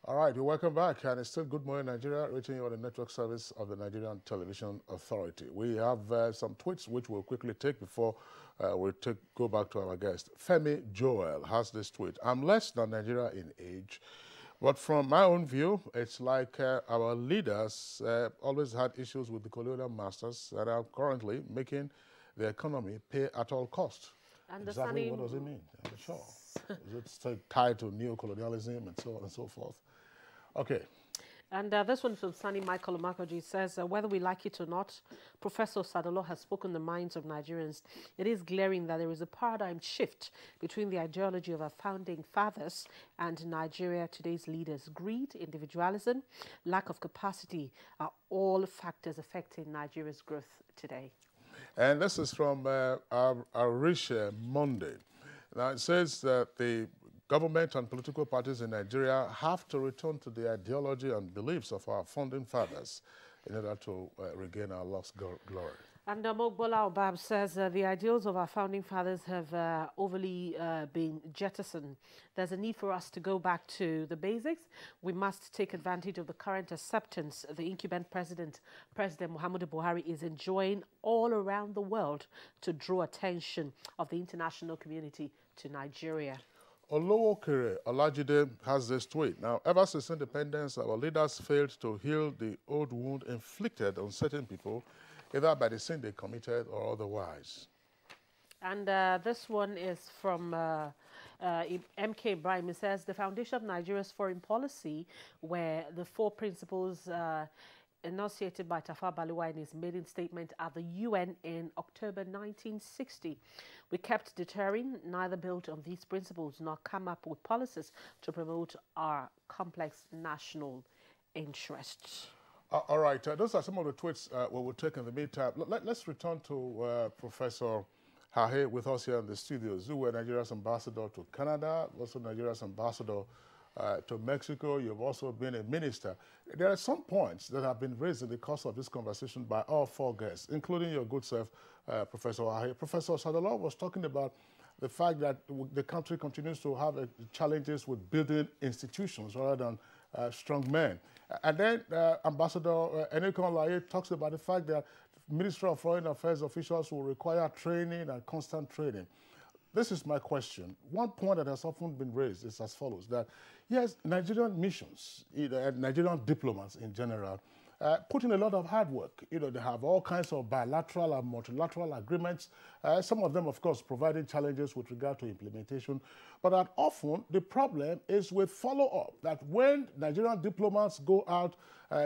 All right, welcome back, and it's still Good Morning Nigeria, reaching you on the network service of the Nigerian Television Authority. We have some tweets which we'll quickly take before we go back to our guest. Femi Joel has this tweet: I'm less than Nigeria in age, but from my own view, it's like our leaders always had issues with the colonial masters that are currently making the economy pay at all costs. Exactly what does it mean? I'm sure. Is it still tied to neo-colonialism and so on and so forth? Okay. And this one from Sunny Michael Omakoji says, whether we like it or not, Professor Sadolo has spoken the minds of Nigerians. It is glaring that there is a paradigm shift between the ideology of our founding fathers and Nigeria today's leaders. Greed, individualism, lack of capacity are all factors affecting Nigeria's growth today. And this is from Arisha Monday. Now, it says that the government and political parties in Nigeria have to return to the ideology and beliefs of our founding fathers in order to regain our lost glory. And Mokbola Obab says the ideals of our founding fathers have overly been jettisoned. There's a need for us to go back to the basics. We must take advantage of the current acceptance the incumbent President Muhammadu Buhari is enjoying all around the world to draw attention of the international community to Nigeria. Olowokere Olajide has this tweet. Now, ever since independence, our leaders failed to heal the old wound inflicted on certain people, either by the sin they committed or otherwise. And this one is from MK Ibrahim. It says, the foundation of Nigeria's foreign policy were the four principles enunciated by Tafawa Balewa in his maiden statement at the UN in October 1960. We kept deterring, neither built on these principles nor come up with policies to promote our complex national interests. All right, those are some of the tweets we will take in the meantime. Let's return to Professor Hahe with us here in the studios. You were Nigeria's ambassador to Canada, also Nigeria's ambassador to Mexico. You've also been a minister. There are some points that have been raised in the course of this conversation by all four guests, including your good self, Professor Hahe. Professor Sadolo was talking about the fact that the country continues to have challenges with building institutions rather than strong men. And then Ambassador Enekon Laye talks about the fact that Ministry of Foreign Affairs officials will require training and constant training. This is my question. One point that has often been raised is as follows, that yes, Nigerian missions, and Nigerian diplomats in general, put in a lot of hard work. They have all kinds of bilateral and multilateral agreements, some of them, of course, providing challenges with regard to implementation. But that often the problem is with follow-up, that when Nigerian diplomats go out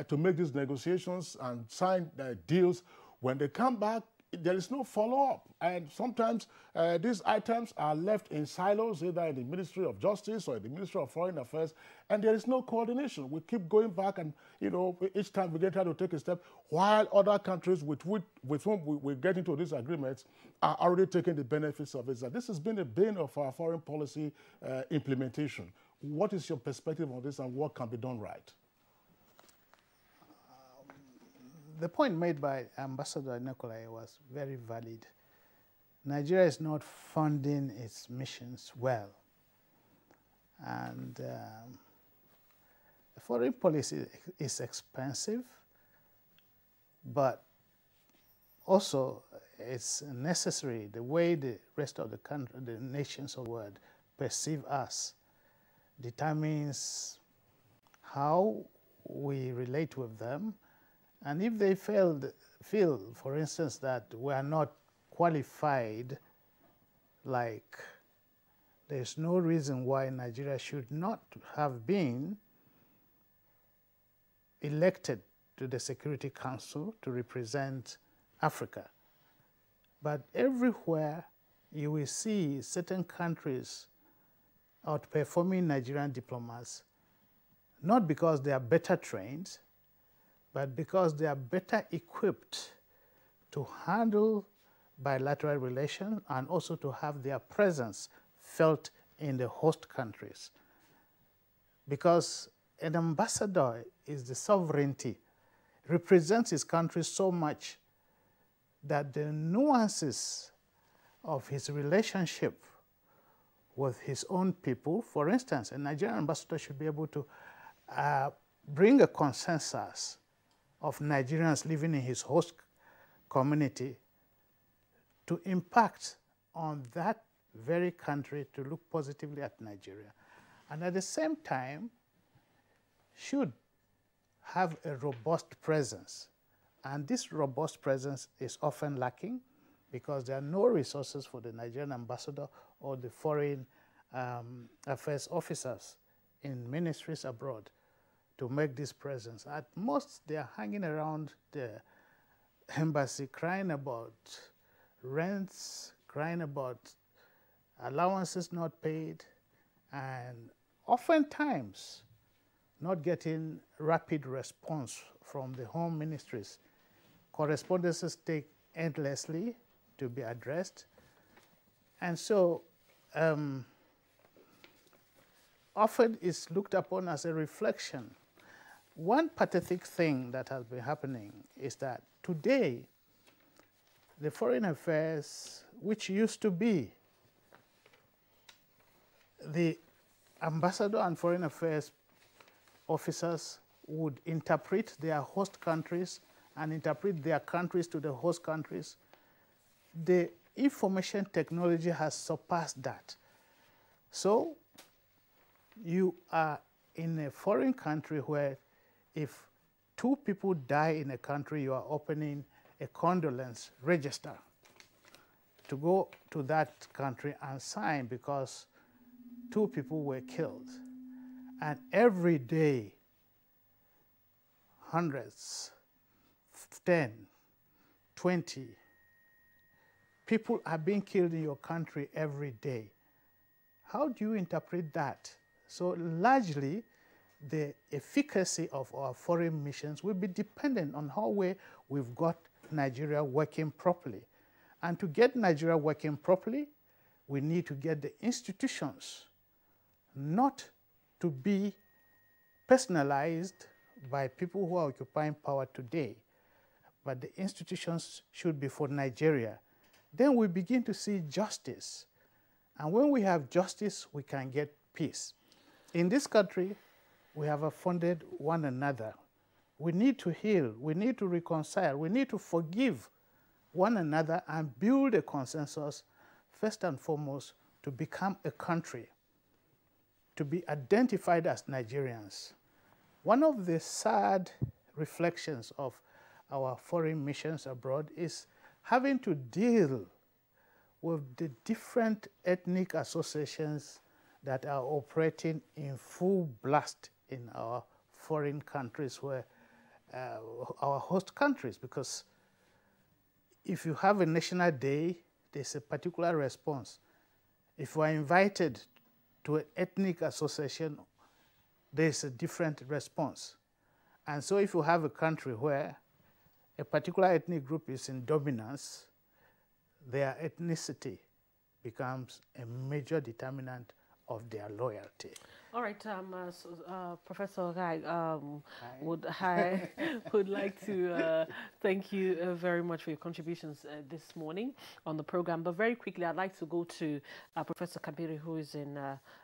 to make these negotiations and sign deals, when they come back, there is no follow-up. And sometimes these items are left in silos, either in the Ministry of Justice or in the Ministry of Foreign Affairs, and there is no coordination. We keep going back and, each time we get to take a step, while other countries with whom we get into these agreements are already taking the benefits of it. This has been a bane of our foreign policy implementation. What is your perspective on this and what can be done right? The point made by Ambassador Nicolai was very valid. Nigeria is not funding its missions well. And foreign policy is expensive, but also it's necessary. The way the rest of the country, the nations of the world perceive us determines how we relate with them. And if they feel, for instance, that we are not qualified, like there's no reason why Nigeria should not have been elected to the Security Council to represent Africa. But everywhere you will see certain countries outperforming Nigerian diplomats, not because they are better trained, but because they are better equipped to handle bilateral relations and also to have their presence felt in the host countries. Because an ambassador is the sovereignty, represents his country so much that the nuances of his relationship with his own people, for instance, a Nigerian ambassador should be able to bring a consensus of Nigerians living in his host community to impact on that very country to look positively at Nigeria. And at the same time, should have a robust presence. And this robust presence is often lacking because there are no resources for the Nigerian ambassador or the foreign affairs officers in ministries abroad to make this presence. At most, they are hanging around the embassy crying about rents, crying about allowances not paid, and oftentimes not getting rapid response from the home ministries. Correspondences take endlessly to be addressed. And so often it's looked upon as a reflection. One pathetic thing that has been happening is that today, the foreign affairs, which used to be the ambassador and foreign affairs officers would interpret their host countries and interpret their countries to the host countries. The information technology has surpassed that. So you are in a foreign country where if 2 people die in a country, you are opening a condolence register to go to that country and sign because 2 people were killed. And every day, hundreds, 10, 20 people are being killed in your country every day. How do you interpret that? So largely, the efficacy of our foreign missions will be dependent on how we've got Nigeria working properly. And to get Nigeria working properly, we need to get the institutions not to be personalized by people who are occupying power today, but the institutions should be for Nigeria. Then we begin to see justice. And when we have justice, we can get peace. In this country, we have offended one another. We need to heal, we need to reconcile, we need to forgive one another and build a consensus, first and foremost, to become a country, to be identified as Nigerians. One of the sad reflections of our foreign missions abroad is having to deal with the different ethnic associations that are operating in full blast in our foreign countries, where our host countries, because if you have a national day, there's a particular response. If you are invited to an ethnic association, there's a different response. And so if you have a country where a particular ethnic group is in dominance, their ethnicity becomes a major determinant of their loyalty. All right, Professor Guy, would like to thank you very much for your contributions this morning on the program. But very quickly, I'd like to go to Professor Kabiri, who is in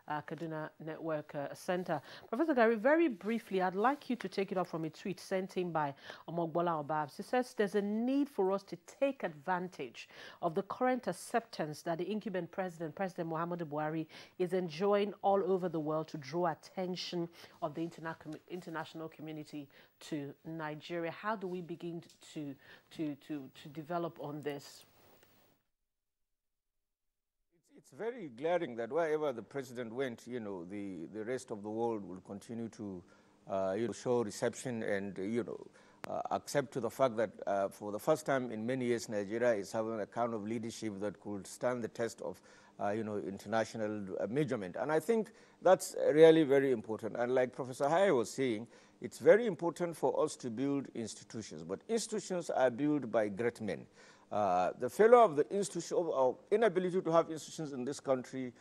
Kaduna Network Center. Professor Gary, very briefly, I'd like you to take it up from a tweet sent in by Omogbola Obabs. He says there's a need for us to take advantage of the current acceptance that the incumbent President Muhammadu Buhari, is enjoying all over the world to draw attention of the international community to Nigeria. How do we begin to develop on this? It's very glaring that wherever the president went, the rest of the world will continue to show reception and accept to the fact that for the first time in many years, Nigeria is having a kind of leadership that could stand the test of international measurement. And I think that's really very important. And like Professor Haye was saying, it's very important for us to build institutions, but institutions are built by great men. The failure of the institution, or inability to have institutions in this country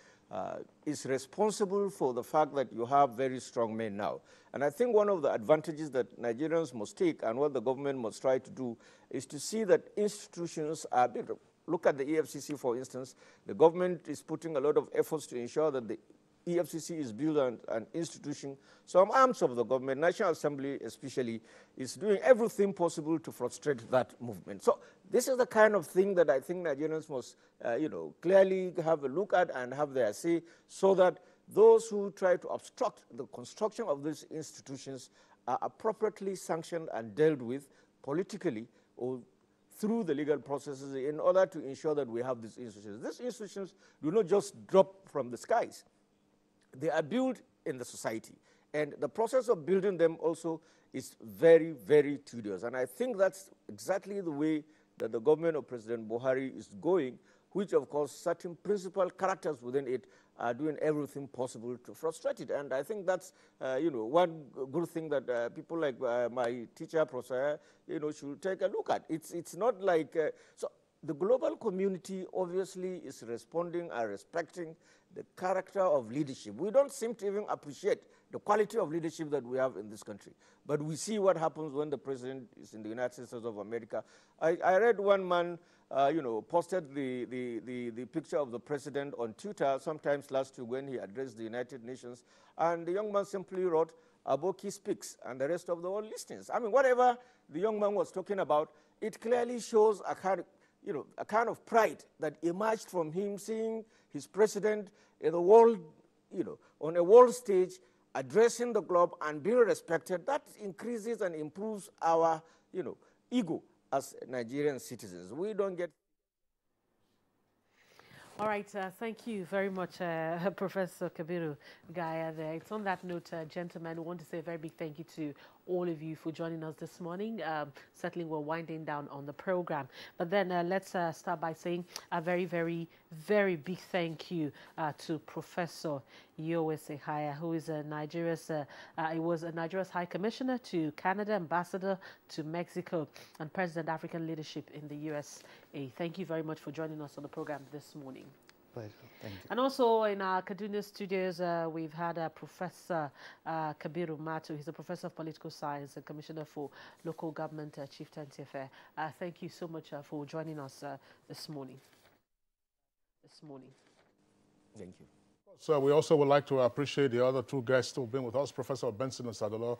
is responsible for the fact that you have very strong men now. And I think one of the advantages that Nigerians must take and what the government must try to do is to see that institutions are built. Look at the EFCC, for instance. The government is putting a lot of efforts to ensure that the EFCC is built on an institution. Some arms of the government, National Assembly especially, is doing everything possible to frustrate that movement. So this is the kind of thing that I think Nigerians must, clearly have a look at and have their say, so that those who try to obstruct the construction of these institutions are appropriately sanctioned and dealt with politically or through the legal processes in order to ensure that we have these institutions. These institutions do not just drop from the skies. They are built in the society. And the process of building them also is very, very tedious. And I think that's exactly the way that the government of President Buhari is going, which, of course, certain principal characters within it are doing everything possible to frustrate it. And I think that's, one good thing that people like my teacher, Professor, should take a look at. It's not like, so the global community obviously is responding and respecting the character of leadership. We don't seem to even appreciate the quality of leadership that we have in this country. But we see what happens when the president is in the United States of America. I read one man, posted the picture of the president on Twitter sometimes last week when he addressed the United Nations, and the young man simply wrote, Aboki speaks, and the rest of the world listens. I mean, whatever the young man was talking about, it clearly shows a kind of pride that emerged from him seeing his president in the world, on a world stage, addressing the globe and being respected. That increases and improves our, ego as Nigerian citizens. We don't get. All right, thank you very much, Professor Kabiru Gaya there. It's on that note, gentlemen, we want to say a very big thank you to all of you for joining us this morning. Certainly, we're winding down on the program. But then let's start by saying a very, very, very big thank you to Professor Yowe Sehaya, who is Nigeria's High Commissioner to Canada, Ambassador to Mexico, and President African Leadership in the USA. Thank you very much for joining us on the program this morning. Pleasure. Thank you. And also in our Kaduna studios, we've had Professor Kabiru Matu. He's a professor of political science and commissioner for local government chieftaincy affair. Thank you so much for joining us this morning. Thank you. So we also would like to appreciate the other two guests who have been with us, Professor Benson Osadolo,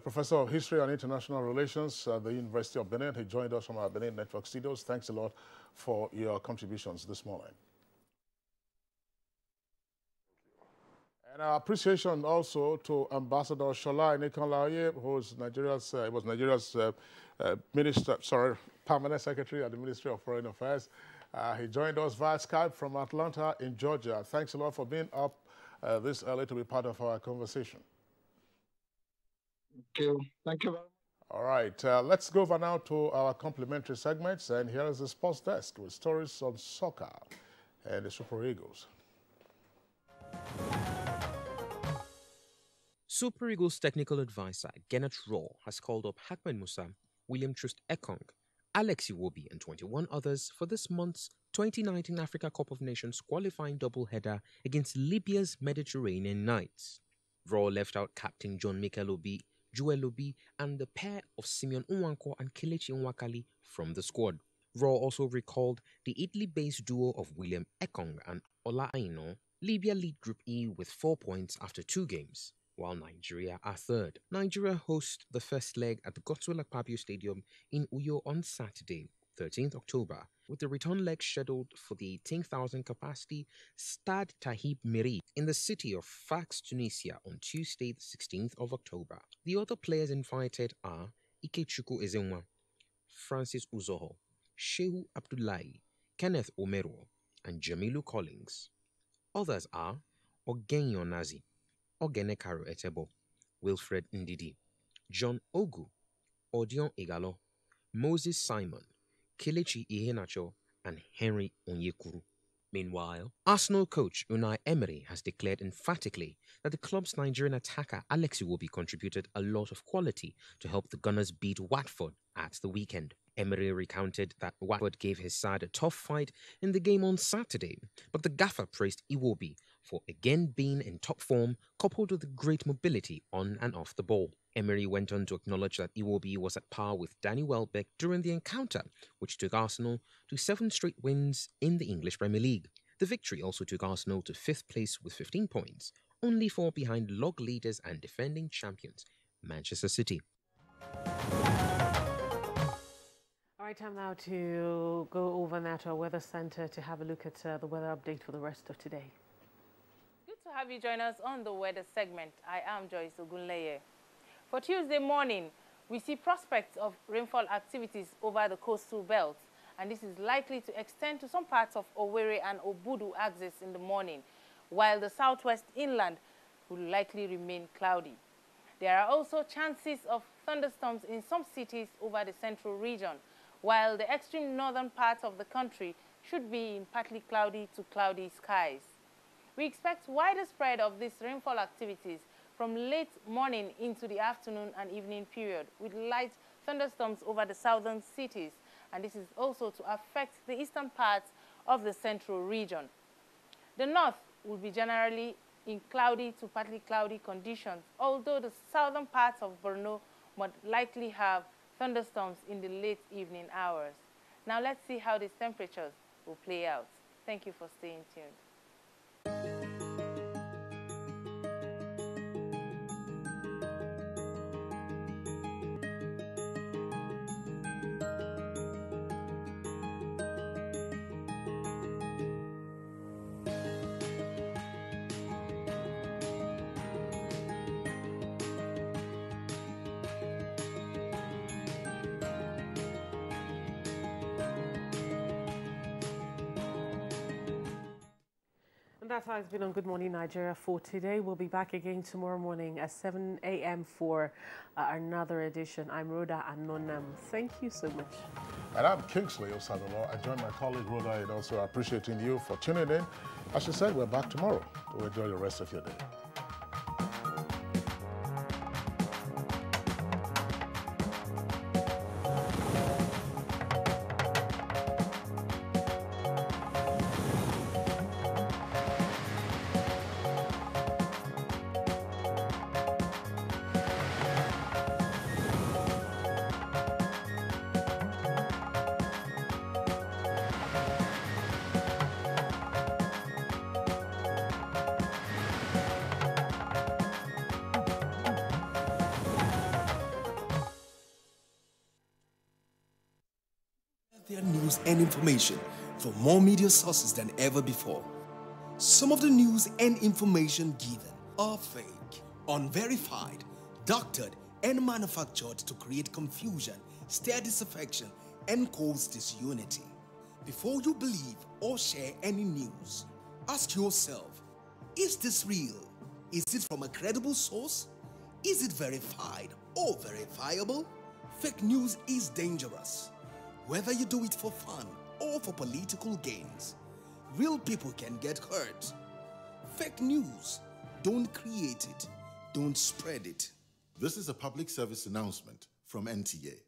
Professor of History and International Relations at the University of Benin. He joined us from our Benin Network studios. Thanks a lot for your contributions this morning. And our appreciation also to Ambassador Shola Enikanlaoye, who is Nigeria's Permanent Secretary at the Ministry of Foreign Affairs. He joined us via Skype from Atlanta in Georgia. Thanks a lot for being up this early to be part of our conversation. Thank you. Thank you very much. All right, let's go over now to our complimentary segments. And here is the sports desk with stories on soccer and the Super Eagles. Super Eagles technical advisor Gennett Raw has called up Hackman Musa, William Troost Ekong, Alex Iwobi and 21 others for this month's 2019 Africa Cup of Nations qualifying doubleheader against Libya's Mediterranean Knights. Raw left out captain John Mikel Obi, Joel Obi and the pair of Simeon Nwankwo and Kelechi Nwakali from the squad. Raw also recalled the Italy-based duo of William Ekong and Ola Aino. Libya lead Group E with 4 points after 2 games, while Nigeria are third. Nigeria host the first leg at the Godswill Akpabio Stadium in Uyo on Saturday, 13th October, with the return leg scheduled for the 18,000 capacity Stade Tahib Meri in the city of Sfax, Tunisia on Tuesday, the 16th of October. The other players invited are Ikechukwu Ezenwa, Francis Uzoho, Shehu Abdullahi, Kenneth Omero, and Jamilu Collins. Others are Ogenyo Nazi, Ogene Karo Etebo, Wilfred Ndidi, John Ogu, Odion Igalo, Moses Simon, Kelechi Iheanacho, and Henry Onyekuru. Meanwhile, Arsenal coach Unai Emery has declared emphatically that the club's Nigerian attacker Alex Iwobi contributed a lot of quality to help the Gunners beat Watford at the weekend. Emery recounted that Watford gave his side a tough fight in the game on Saturday, but the gaffer praised Iwobi for again being in top form, coupled with great mobility on and off the ball. Emery went on to acknowledge that Iwobi was at par with Danny Welbeck during the encounter, which took Arsenal to 7 straight wins in the English Premier League. The victory also took Arsenal to 5th place with 15 points, only 4 behind log leaders and defending champions, Manchester City. All right, time now to go over now to our weather center to have a look at the weather update for the rest of today. Good to have you join us on the weather segment. I am Joyce Ogunleye. For Tuesday morning, we see prospects of rainfall activities over the coastal belt, and this is likely to extend to some parts of Owerri and Obudu axis in the morning, while the southwest inland will likely remain cloudy. There are also chances of thunderstorms in some cities over the central region, while the extreme northern part of the country should be in partly cloudy to cloudy skies. We expect wider spread of these rainfall activities from late morning into the afternoon and evening period, with light thunderstorms over the southern cities, and this is also to affect the eastern parts of the central region. The north will be generally in cloudy to partly cloudy conditions, although the southern parts of Borno might likely have thunderstorms in the late evening hours. Now let's see how these temperatures will play out. Thank you for staying tuned. That's how it's been on Good Morning Nigeria for today. We'll be back again tomorrow morning at 7 a.m. for another edition. I'm Rhoda Anonam. Thank you so much. And I'm Kingsley Osadolo. I join my colleague Rhoda in also appreciating you for tuning in. As she said, we're back tomorrow to enjoy the rest of your day. Their news and information from more media sources than ever before. Some of the news and information given are fake, unverified, doctored, and manufactured to create confusion, stir disaffection, and cause disunity. Before you believe or share any news, ask yourself, is this real? Is it from a credible source? Is it verified or verifiable? Fake news is dangerous. Whether you do it for fun or for political gains, real people can get hurt. Fake news, don't create it, don't spread it. This is a public service announcement from NTA.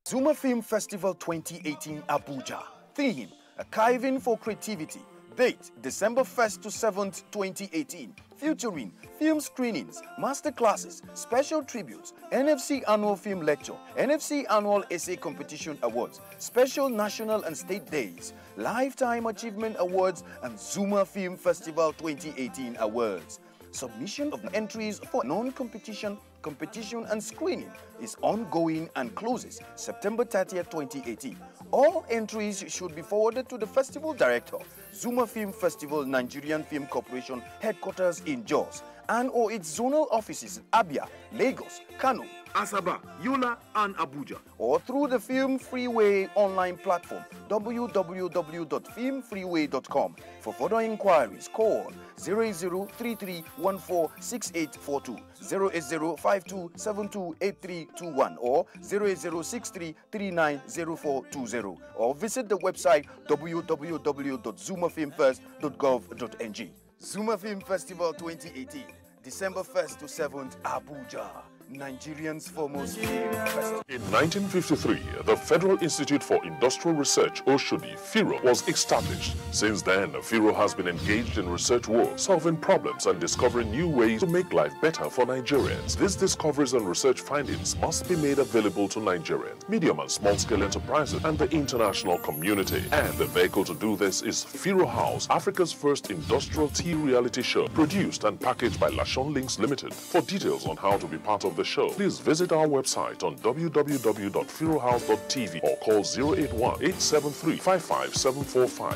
Zuma Film Festival 2018 Abuja. Theme, Archiving for Creativity. Date, December 1st to 7th, 2018. Featuring film screenings, masterclasses, special tributes, NFC Annual Film Lecture, NFC Annual Essay Competition Awards, special national and state days, Lifetime Achievement Awards, and Zuma Film Festival 2018 Awards. Submission of entries for non-competition, competition, and screening is ongoing and closes September 30th, 2018. All entries should be forwarded to the festival director, Zuma Film Festival Nigerian Film Corporation, headquarters in Jos, and or its zonal offices in Abia, Lagos, Kano, Asaba, Yola, and Abuja, or through the Film Freeway online platform, www.filmfreeway.com. For further inquiries, call 0033146842, 08052728321, or 08063390420, or visit the website www.zumafilmfest.gov.ng. Zuma Film Festival 2018, December 1st to 7th, Abuja. Nigerians' foremost film festival. In 1953, the Federal Institute for Industrial Research, Oshodi, FIRO, was established. Since then, FIRO has been engaged in research work, solving problems and discovering new ways to make life better for Nigerians. These discoveries and research findings must be made available to Nigerians, medium and small-scale enterprises, and the international community. And the vehicle to do this is FIRO House, Africa's first industrial tea reality show, produced and packaged by Lashon Links Limited. For details on how to be part of the show, please visit our website on www.firohouse.tv or call 081-873-55745.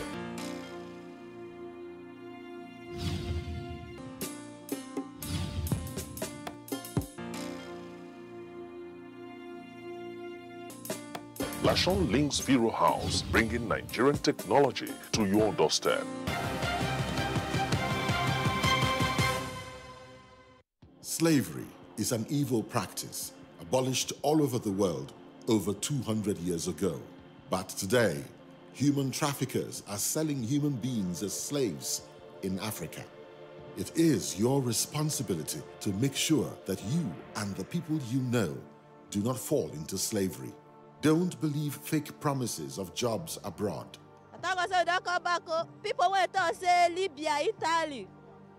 Lashon Links FIRO House, bringing Nigerian technology to your doorstep. Slavery is an evil practice abolished all over the world over 200 years ago. But today, human traffickers are selling human beings as slaves in Africa. It is your responsibility to make sure that you and the people you know do not fall into slavery. Don't believe fake promises of jobs abroad. People went to say Libya,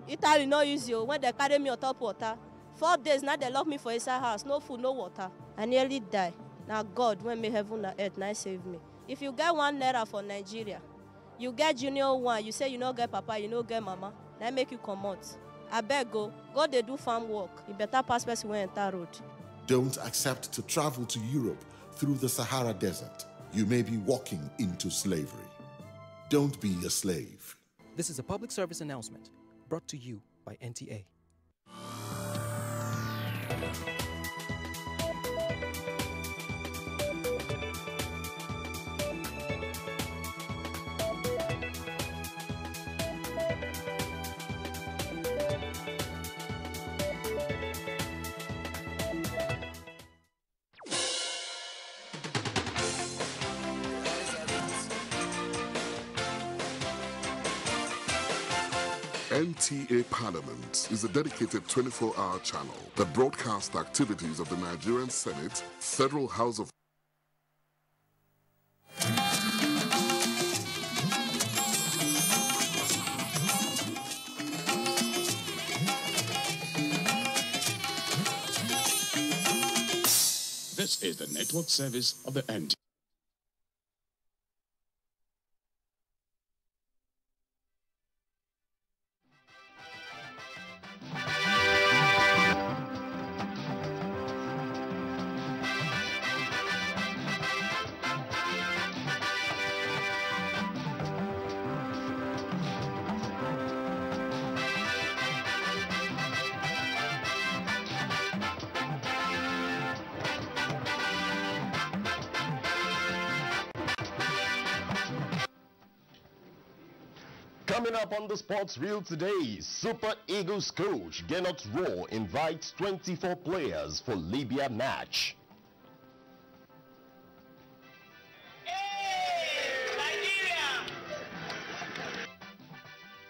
Italy no use you when they carry me on top water. 4 days now they lock me for inside house, no food, no water. I nearly die. Now God, when me heaven and earth, now save me. If you get 1 naira for Nigeria, you get junior one, you say you no get papa, you no get mama, that make you come out. I beg go they do farm work. You better pass person when enter road. Don't accept to travel to Europe through the Sahara Desert. You may be walking into slavery. Don't be a slave. This is a public service announcement brought to you by NTA. NTA Parliament is a dedicated 24-hour channel that broadcasts activities of the Nigerian Senate, Federal House of This is the network service of the NTA. Coming up on the sports reel today, Super Eagles coach Gennett Rowe invites 24 players for Libya match.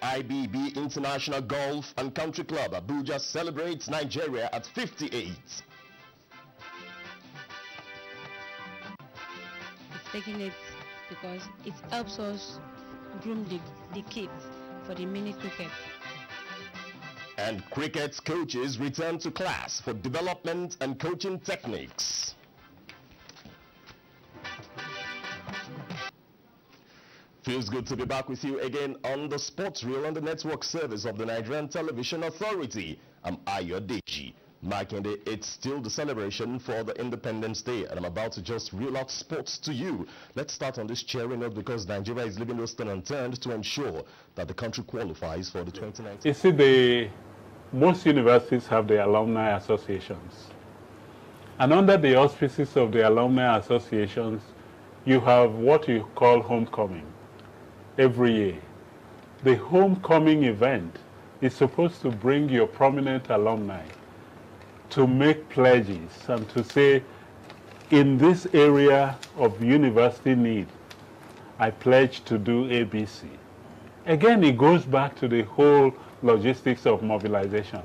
IBB International Golf and Country Club Abuja celebrates Nigeria at 58. It's taking it because it helps us groom the kids for the mini cricket. And cricket coaches return to class for development and coaching techniques. Feels good to be back with you again on the Sports Reel on the network service of the Nigerian Television Authority. I'm Ayodeji. Marking the, it's still the celebration for the Independence Day, and I'm about to just reel out sports to you. Let's start on this cheery note because Nigeria is leaving no stone unturned to ensure that the country qualifies for the 2019. You see, most universities have the alumni associations. And under the auspices of the alumni associations, you have what you call homecoming every year. The homecoming event is supposed to bring your prominent alumni to make pledges and to say, in this area of university need, I pledge to do ABC. Again, it goes back to the whole logistics of mobilization.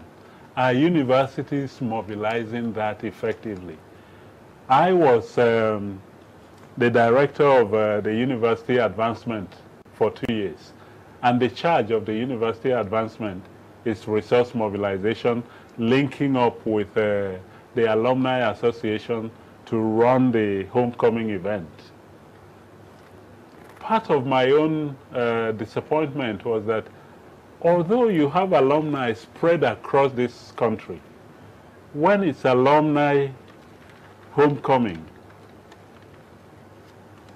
Are universities mobilizing that effectively? I was the director of the university advancement for 2 years, and the charge of the university advancement is resource mobilization, linking up with the Alumni Association to run the homecoming event. Part of my own disappointment was that although you have alumni spread across this country, when it's alumni homecoming,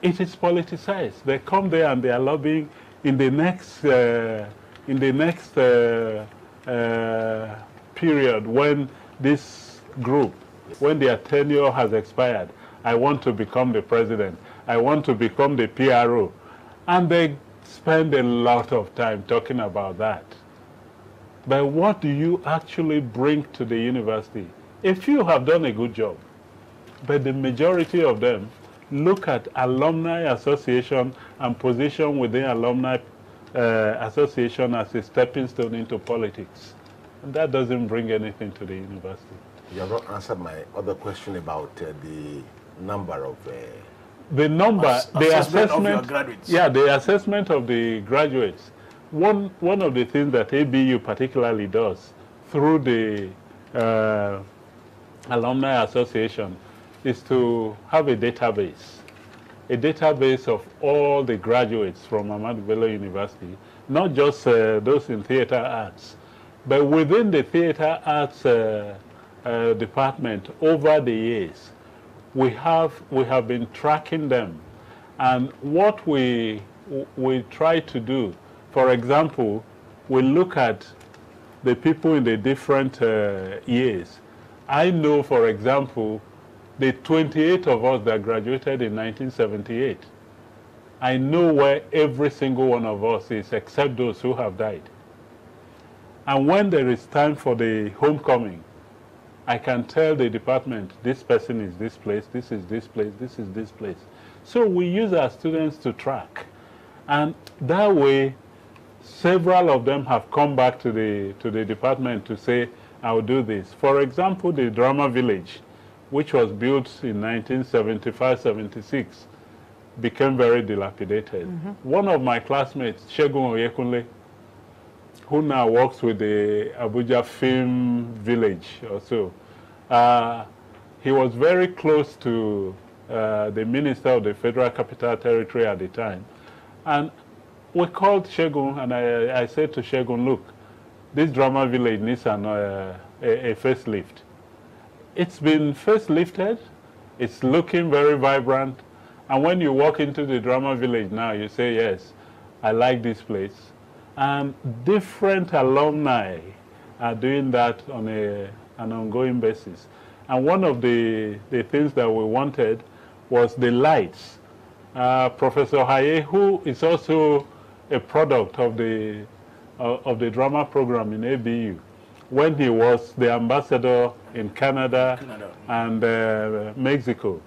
it is politicized. They come there and they are lobbying in the next period when this group, when their tenure has expired, I want to become the president, I want to become the PRO. And they spend a lot of time talking about that. But what do you actually bring to the university A few have done a good job, but the majority of them look at alumni association and position within alumni association as a stepping stone into politics. And that doesn't bring anything to the university. You have not answered my other question about the number of the assessment of your graduates. Yeah, the assessment of the graduates. One of the things that ABU particularly does through the Alumni Association is to have a database of all the graduates from Ahmadu Bello University, not just those in theater arts, but within the theater arts department over the years. We have been tracking them, and what we try to do, for example, we look at the people in the different years. I know, for example, the 28 of us that graduated in 1978. I know where every single one of us is, except those who have died. And when there is time for the homecoming, I can tell the department, this person is this place, this is this place, this is this place. So we use our students to track. And that way, several of them have come back to the department to say, I'll do this. For example, the Drama Village, which was built in 1975-76, became very dilapidated. One of my classmates, Shegun Oyekunle, who now works with the Abuja Film Village or so, he was very close to the Minister of the Federal Capital Territory at the time. And we called Shegun, and I said to Shegun, look, this Drama Village needs a facelift. It's been facelifted, it's looking very vibrant, and when you walk into the Drama Village now, you say, yes, I like this place. And different alumni are doing that on an ongoing basis. And one of the things that we wanted was the lights. Professor Haye, who is also a product of the drama program in ABU, when he was the ambassador in Canada and Mexico,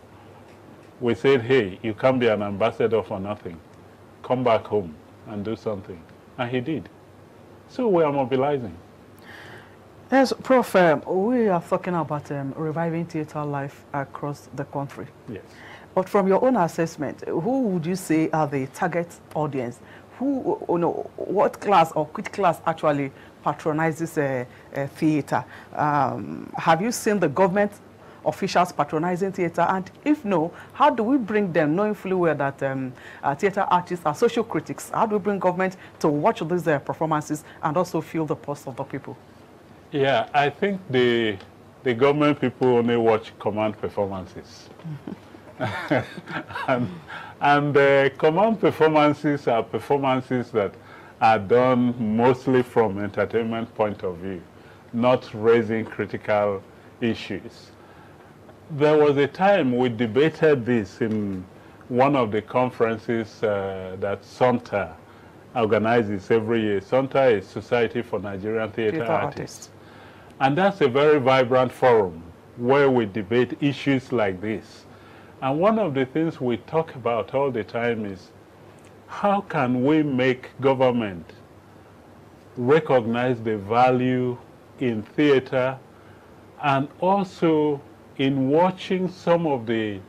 we said, hey, you can't be an ambassador for nothing. Come back home and do something. And he did. So we are mobilizing. Yes, Prof, we are talking about reviving theater life across the country. Yes. But from your own assessment, who would you say are the target audience? Who, what class or which class actually patronizes theater? Have you seen the government officials patronizing theater? And if no, how do we bring them, knowing fully well that theater artists are social critics? How do we bring government to watch these performances and also feel the pulse of the people? Yeah, I think the government people only watch command performances. and command performances are performances that are done mostly from entertainment point of view, not raising critical issues. There was a time we debated this in one of the conferences that SONTA organizes every year. SONTA is Society for Nigerian Theater Artists. And that's a very vibrant forum where we debate issues like this. And one of the things we talk about all the time is how can we make government recognize the value in theater and also in watching some of the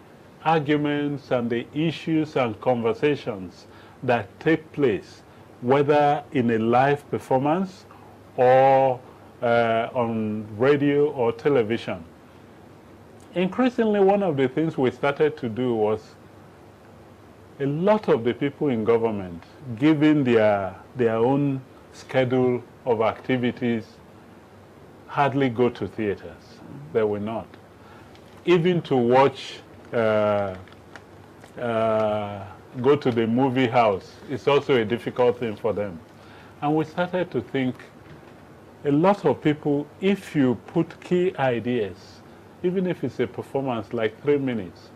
arguments and the issues and conversations that take place, whether in a live performance or on radio or television. Increasingly, one of the things we started to do was a lot of the people in government, given their own schedule of activities, hardly go to theaters. They will not. Even to watch, go to the movie house is also a difficult thing for them. And we started to think, a lot of people, if you put key ideas, even if it's a performance like 3 minutes,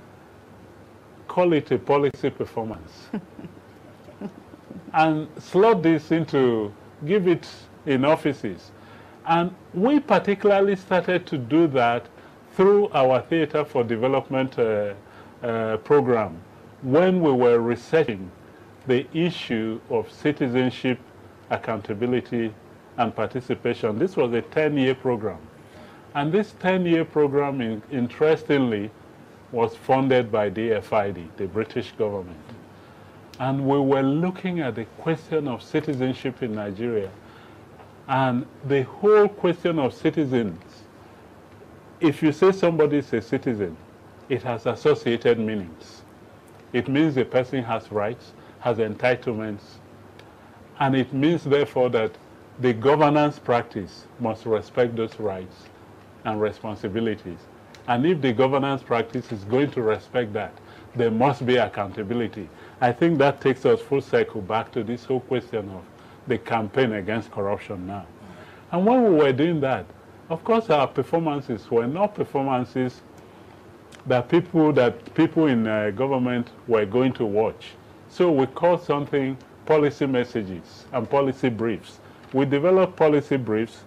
call it a policy performance. And slot this into, give it in offices. And we particularly started to do that through our Theatre for Development program, when we were researching the issue of citizenship, accountability, and participation. This was a 10-year program. And this 10-year program, interestingly, was funded by the FID, the British government. And we were looking at the question of citizenship in Nigeria. And the whole question of citizens, if you say somebody is a citizen, it has associated meanings. It means the person has rights, has entitlements, and it means, therefore, that the governance practice must respect those rights and responsibilities. And if the governance practice is going to respect that, there must be accountability. I think that takes us full circle back to this whole question of the campaign against corruption now. And when we were doing that, of course, our performances were not performances that people in government were going to watch. So we called something policy messages and policy briefs. We developed policy briefs.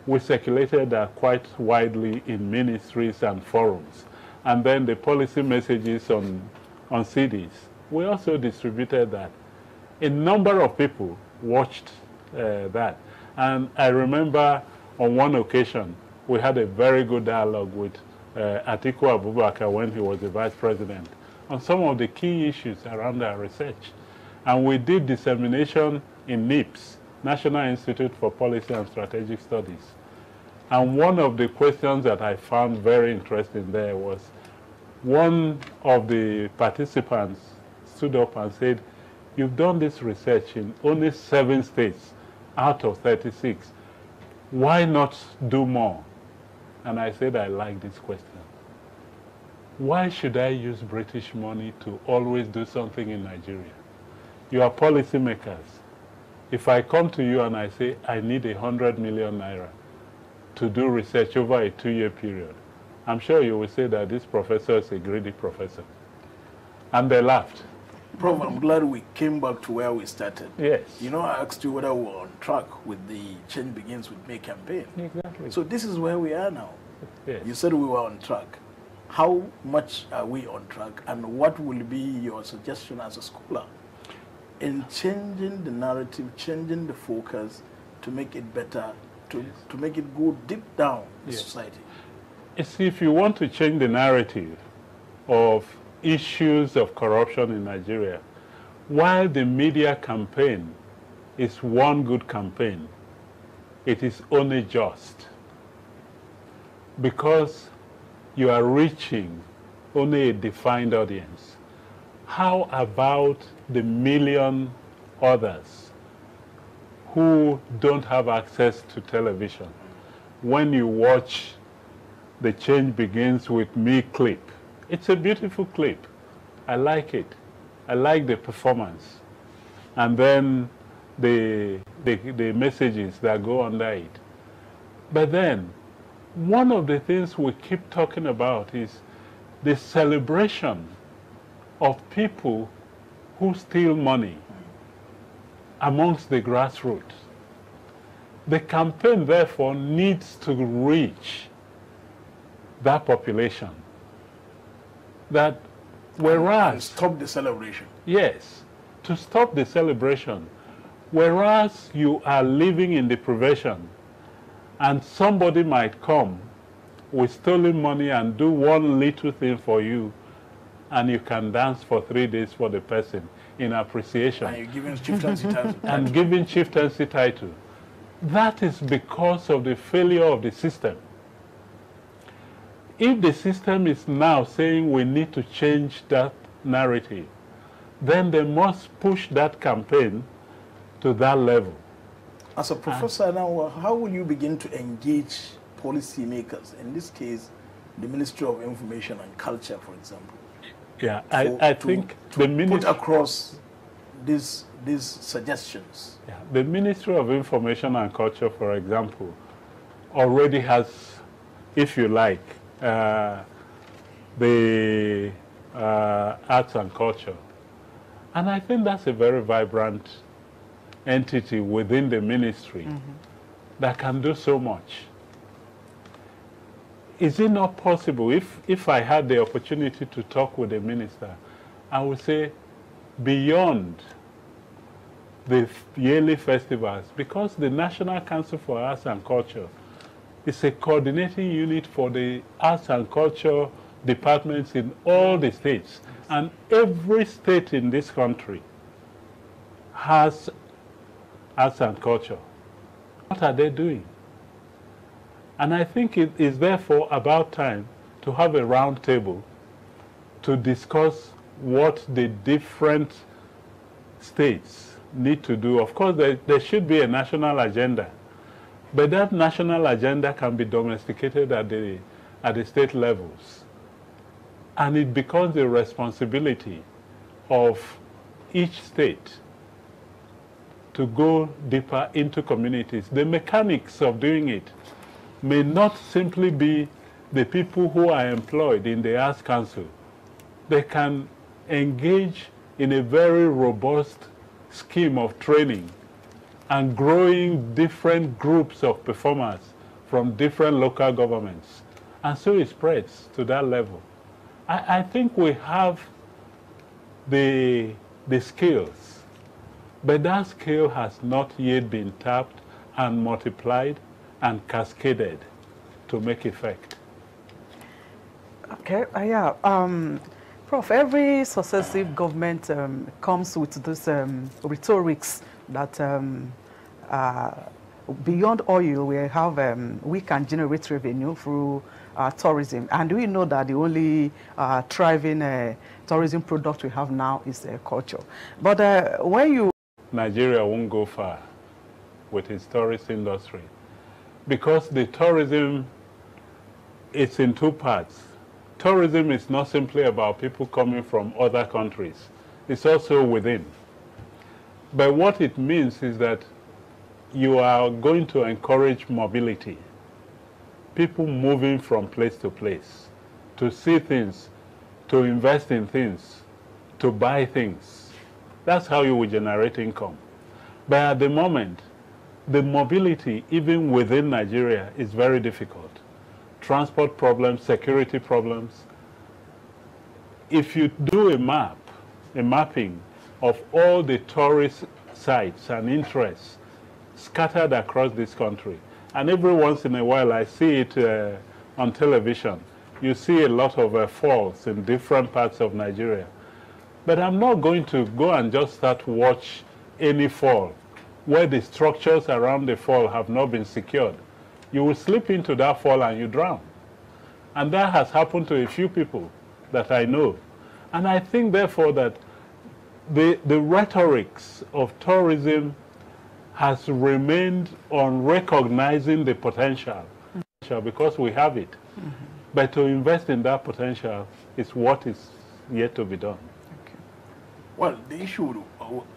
We circulated that quite widely in ministries and forums. And then the policy messages on CDs. We also distributed that. A number of people watched that. And I remember on one occasion, we had a very good dialogue with Atiku Abubakar when he was the vice president on some of the key issues around our research. And we did dissemination in NIPS, National Institute for Policy and Strategic Studies. And one of the questions that I found very interesting there was one of the participants stood up and said, "You've done this research in only 7 states out of 36. Why not do more?" And I said, I like this question. Why should I use British money to always do something in Nigeria? You are policymakers. If I come to you and I say, I need 100 million naira to do research over a 2-year period, I'm sure you will say that this professor is a greedy professor. And they laughed. Prof, I'm glad we came back to where we started. Yes. You know, I asked you whether we were on track with the Change Begins With Me campaign. Exactly. So this is where we are now. Yes. You said we were on track. How much are we on track, and what will be your suggestion as a scholar in changing the narrative, changing the focus to make it better, to make it go deep down in society? You see, if you want to change the narrative of issues of corruption in Nigeria, while the media campaign is one good campaign, it is only just because you are reaching only a defined audience. How about the million others who don't have access to television? When you watch The Change Begins With Me clip, it's a beautiful clip. I like it. I like the performance. And then the messages that go under it. But then, one of the things we keep talking about is the celebration of people who steal money amongst the grassroots. The campaign, therefore, needs to reach that population. That whereas... Stop the celebration. Yes, to stop the celebration. Whereas you are living in deprivation, and somebody might come with stolen money and do one little thing for you, and you can dance for 3 days for the person in appreciation. And you're giving chieftaincy title. And giving chieftaincy title. That is because of the failure of the system. If the system is now saying we need to change that narrative, then they must push that campaign to that level. As a professor now, how will you begin to engage policymakers, in this case, the Ministry of Information and Culture, for example? Yeah, I think the ministry put across these suggestions. Yeah, the Ministry of Information and Culture, for example, already has, if you like, the arts and culture. And I think that's a very vibrant entity within the ministry that can do so much. is it not possible, if I had the opportunity to talk with the minister, I would say beyond the yearly festivals, because the National Council for Arts and Culture is a coordinating unit for the arts and culture departments in all the states. And every state in this country has arts and culture. What are they doing? And I think it is therefore about time to have a round table to discuss what the different states need to do. Of course, there should be a national agenda, but that national agenda can be domesticated at the state levels. And it becomes the responsibility of each state to go deeper into communities. The mechanics of doing it may not simply be the people who are employed in the Arts Council. They can engage in a very robust scheme of training and growing different groups of performers from different local governments. And so it spreads to that level. I think we have the skills, but that skill has not yet been tapped and multiplied and cascaded to make effect. Okay, yeah. Prof, every successive government comes with this rhetorics that beyond oil, we can generate revenue through tourism. And we know that the only thriving tourism product we have now is culture. But when you... Nigeria won't go far with its tourist industry, because the tourism is in two parts. Tourism is not simply about people coming from other countries. It's also within. But what it means is that you are going to encourage mobility. People moving from place to place, to see things, to invest in things, to buy things. That's how you will generate income. But at the moment, the mobility, even within Nigeria, is very difficult. Transport problems, security problems. If you do a mapping of all the tourist sites and interests scattered across this country, and every once in a while I see it on television, you see a lot of falls in different parts of Nigeria. But I'm not going to go and just start watch any fall where the structures around the fall have not been secured. You will slip into that fall and you drown. And that has happened to a few people that I know. And I think, therefore, that the rhetorics of tourism has remained on recognizing the potential, because we have it. Mm-hmm. But to invest in that potential is what is yet to be done. Okay. Well, the issue,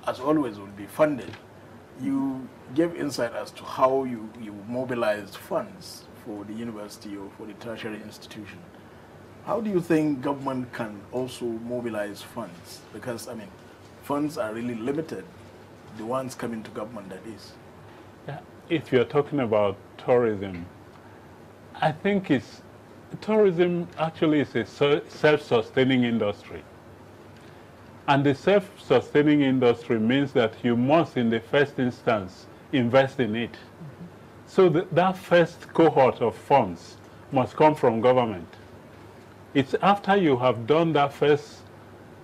as always, will be funding. You gave insight as to how you mobilized funds for the university or for the tertiary institution. How do you think government can also mobilize funds? Because, I mean, funds are really limited, the ones coming to government, that is. Yeah. If you're talking about tourism, I think tourism actually is a self-sustaining industry. And the self-sustaining industry means that you must, in the first instance, invest in it. Mm-hmm. So that first cohort of funds must come from government. It's after you have done that first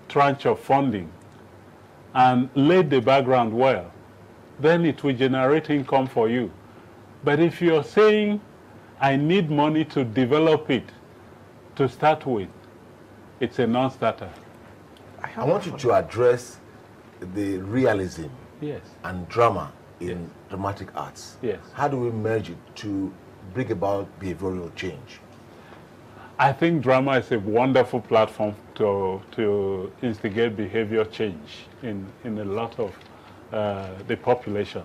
tranche of funding and laid the background well, then it will generate income for you. But if you're saying, I need money to develop it, to start with, it's a non-starter. I want you to address the realism and drama in dramatic arts. Yes. How do we merge it to bring about behavioral change? I think drama is a wonderful platform to instigate behavior change in a lot of the population.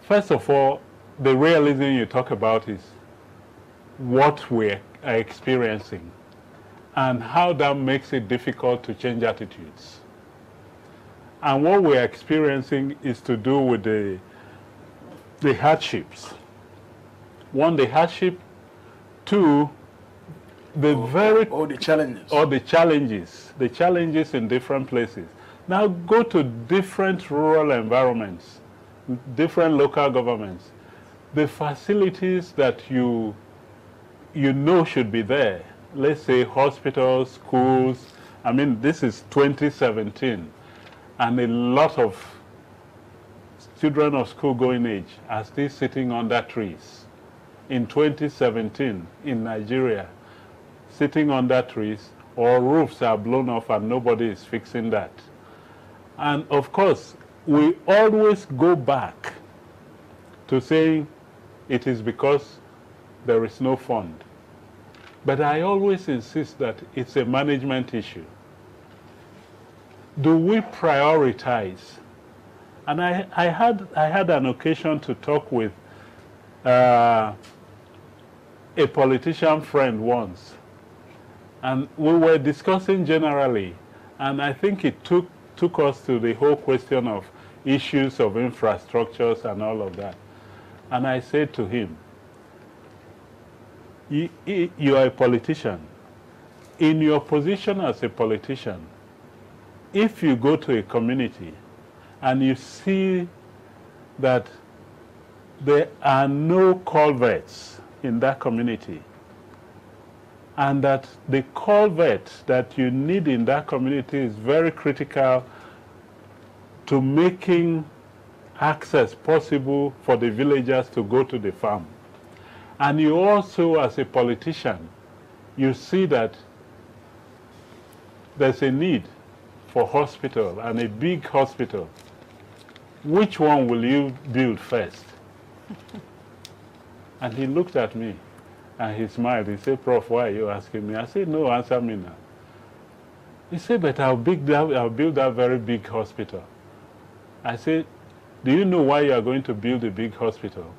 First of all, the realism you talk about is what we are experiencing and how that makes it difficult to change attitudes. And what we're experiencing is to do with the hardships. One, the hardship Two, the challenges in different places. Now go to different rural environments, different local governments. The facilities that you know should be there, let's say hospitals, schools. I mean, this is 2017, and a lot of children of school-going age are still sitting under trees. In 2017, in Nigeria, sitting under trees, or roofs are blown off and nobody is fixing that. And of course, we always go back to saying it is because there is no fund. But I always insist that it's a management issue. Do we prioritize? And I had an occasion to talk with a politician friend once, and we were discussing generally, and I think it took us to the whole question of issues of infrastructures and all of that. And I said to him, you are a politician. In your position as a politician, if you go to a community and you see that there are no culverts in that community, and that the culvert that you need in that community is very critical to making access possible for the villagers to go to the farm. And you also, as a politician, you see that there's a need for hospital, and a big hospital. Which one will you build first? And he looked at me and he smiled. He said, Prof, why are you asking me? I said, no, answer me now. He said, but I'll build that very big hospital. I said, do you know why you are going to build a big hospital?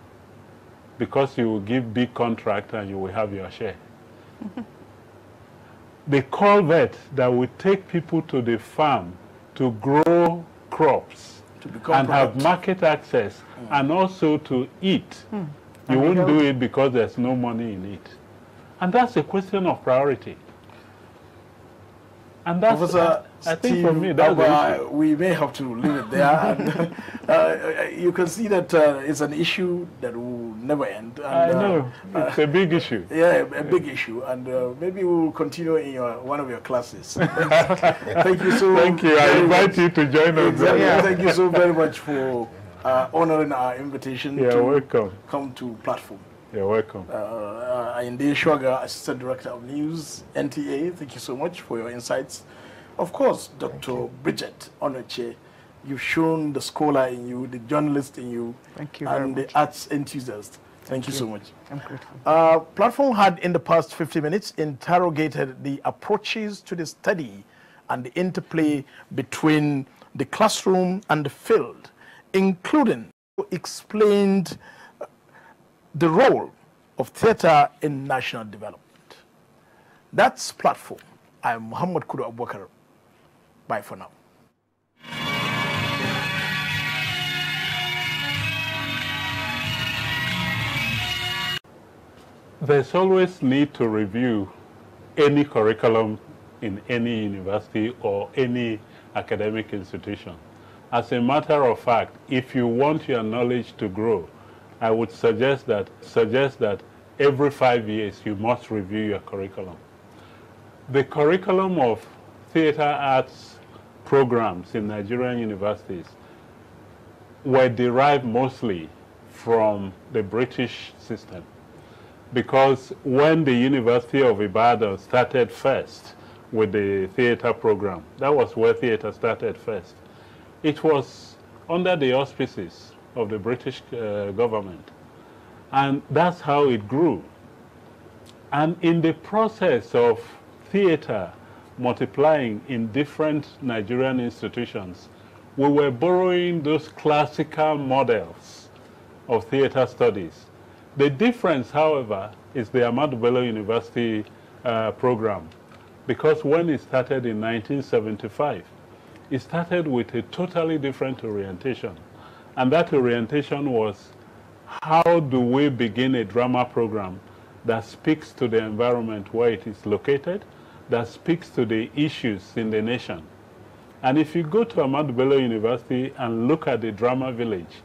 Because you will give big contract and you will have your share. The culvert that will take people to the farm to grow crops and have market access and also to eat. You won't do it because there's no money in it. And that's a question of priority. And that's, Professor I think for me, that's the issue. We may have to leave it there. And, you can see that it's an issue that will never end. And, I know, it's a big issue. Yeah, a big issue. And maybe we will continue in one of your classes. Thank you so much. Thank you. I invite you to join us. Exactly. Yeah. Thank you so very much for honoring our invitation to come to platform. You're welcome. Inde Shuaga, Assistant Director of News, NTA, thank you so much for your insights. Of course, Dr. Bridget Onoche, you've shown the scholar in you, the journalist in you, and the arts enthusiast. Thank you so much. I'm grateful. Platform had in the past 50 minutes interrogated the approaches to the study and the interplay between the classroom and the field, including explained the role of theatre in national development. That's Platform. I'm Muhammad Kudu Abubakar. Bye for now. There's always need to review any curriculum in any university or any academic institution. As a matter of fact, if you want your knowledge to grow, I would suggest that every 5 years you must review your curriculum. The curriculum of theater arts programs in Nigerian universities were derived mostly from the British system, because when the University of Ibadan started first with the theater program, that was where theater started first. It was under the auspices of the British government. And that's how it grew. And in the process of theater multiplying in different Nigerian institutions, we were borrowing those classical models of theater studies. The difference, however, is the Ahmadu Bello University program, because when it started in 1975, it started with a totally different orientation. And that orientation was, how do we begin a drama program that speaks to the environment where it is located, that speaks to the issues in the nation. And if you go to Ahmadu Bello University and look at the drama village,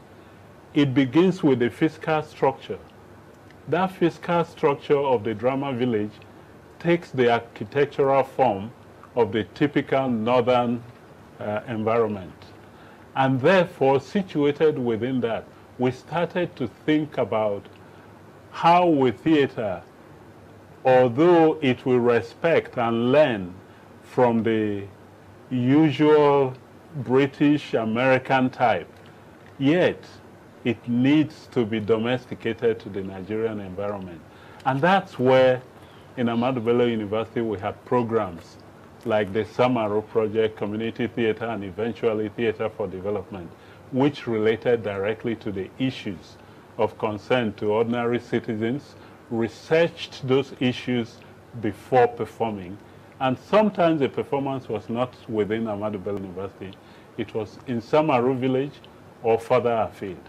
it begins with the fiscal structure. That fiscal structure of the drama village takes the architectural form of the typical northern environment. And therefore, situated within that, we started to think about how with theater, although it will respect and learn from the usual British American type, yet it needs to be domesticated to the Nigerian environment. And that's where in Ahmadu Bello University we have programs like the Samaru Project, Community Theater, and eventually Theater for Development, which related directly to the issues of concern to ordinary citizens, researched those issues before performing. And sometimes the performance was not within Ahmadu Bello University. It was in Samaru village or further afield.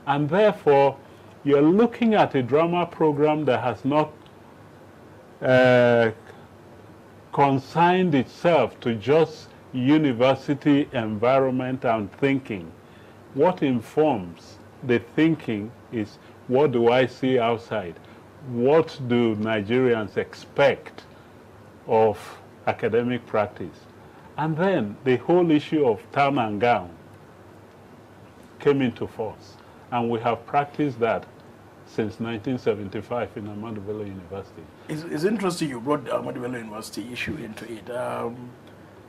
And therefore, you're looking at a drama program that has not consigned itself to just university environment and thinking. What informs the thinking is, what do I see outside? What do Nigerians expect of academic practice? And then the whole issue of town and gown came into force. And we have practiced that since 1975 in Ahmadu Bello University. It's interesting you brought the Ahmadu Bello University issue into it. A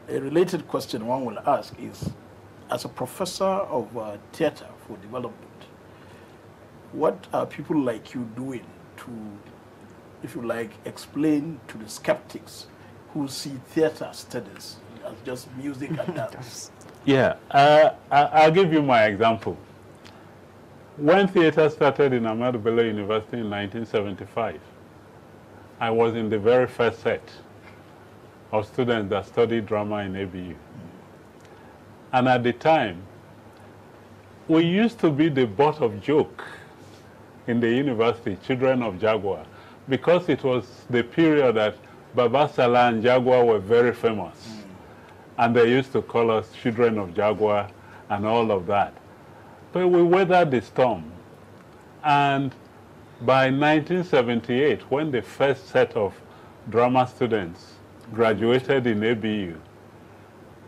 related question one will ask is, as a professor of theater for development, what are people like you doing to, if you like, explain to the skeptics who see theater studies as just music and dance? Yeah, I'll give you my example. When theater started in Ahmadu Bello University in 1975, I was in the very first set of students that studied drama in ABU. And at the time, we used to be the butt of joke in the university, Children of Jaguar, because it was the period that Baba Salah and Jaguar were very famous. And they used to call us Children of Jaguar and all of that. But we weathered the storm. And by 1978, when the first set of drama students graduated in ABU,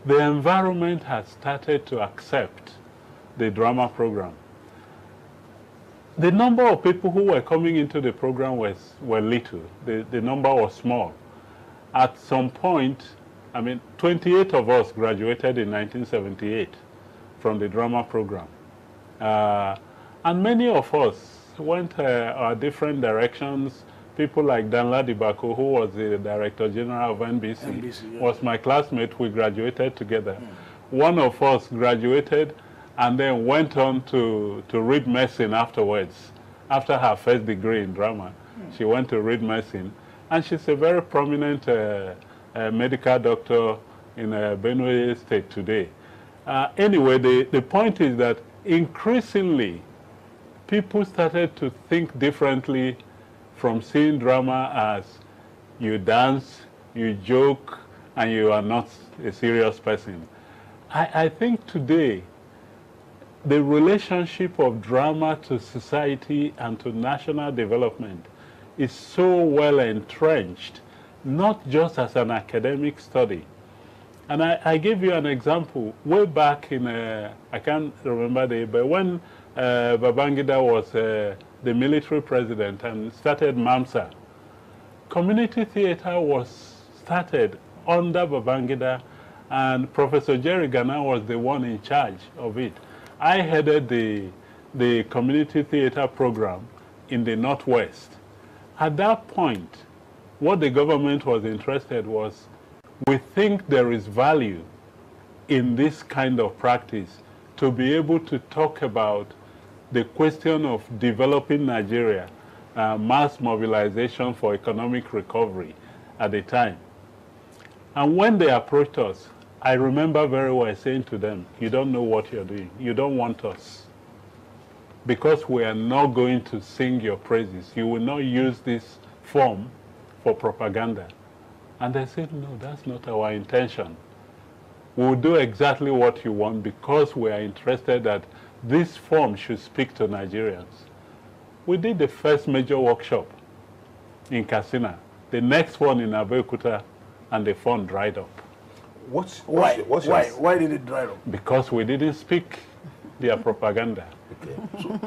the environment had started to accept the drama program. The number of people who were coming into the program were little. The number was small. At some point, 28 of us graduated in 1978 from the drama program. And many of us went our different directions. People like Danla Dibako, who was the Director General of NBC, was my classmate. We graduated together. One of us graduated and then went on to read medicine afterwards. After her first degree in drama, she went to read medicine. And she's a very prominent medical doctor in Benue State today. Anyway, the point is that increasingly, people started to think differently from seeing drama as you dance, you joke, and you are not a serious person. I think today, the relationship of drama to society and to national development is so well entrenched, not just as an academic study. And I give you an example. Way back in, I can't remember the year, but when Babangida was the military president and started MAMSA, community theater was started under Babangida, and Professor Jerry Gana was the one in charge of it. I headed the community theater program in the Northwest. At that point, what the government was interested was, we think there is value in this kind of practice to be able to talk about the question of developing Nigeria, mass mobilization for economic recovery at the time. And when they approached us, I remember very well saying to them, you don't know what you're doing. You don't want us. Because we are not going to sing your praises. You will not use this form for propaganda. And they said, no, that's not our intention. We'll do exactly what you want because we are interested that this form should speak to Nigerians. We did the first major workshop in Katsina, the next one in Abuja, and the fund dried up. Why did it dry up? Because we didn't speak their propaganda. Okay.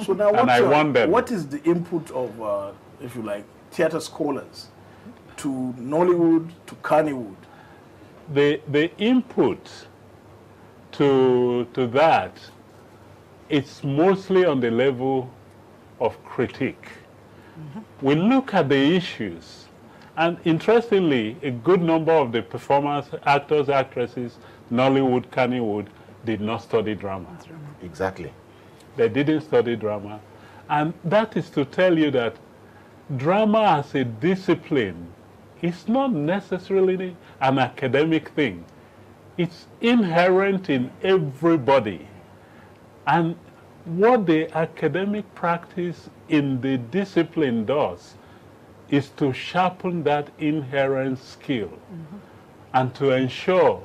So now what is the input of, if you like, theater scholars to Nollywood, to Kannywood? The input to that, it's mostly on the level of critique. We look at the issues, and interestingly, a good number of the performers, actors, actresses, Nollywood, Kannywood, did not study drama. Exactly. They didn't study drama. And that is to tell you that drama as a discipline is not necessarily an academic thing. It's inherent in everybody. And what the academic practice in the discipline does is to sharpen that inherent skill and to ensure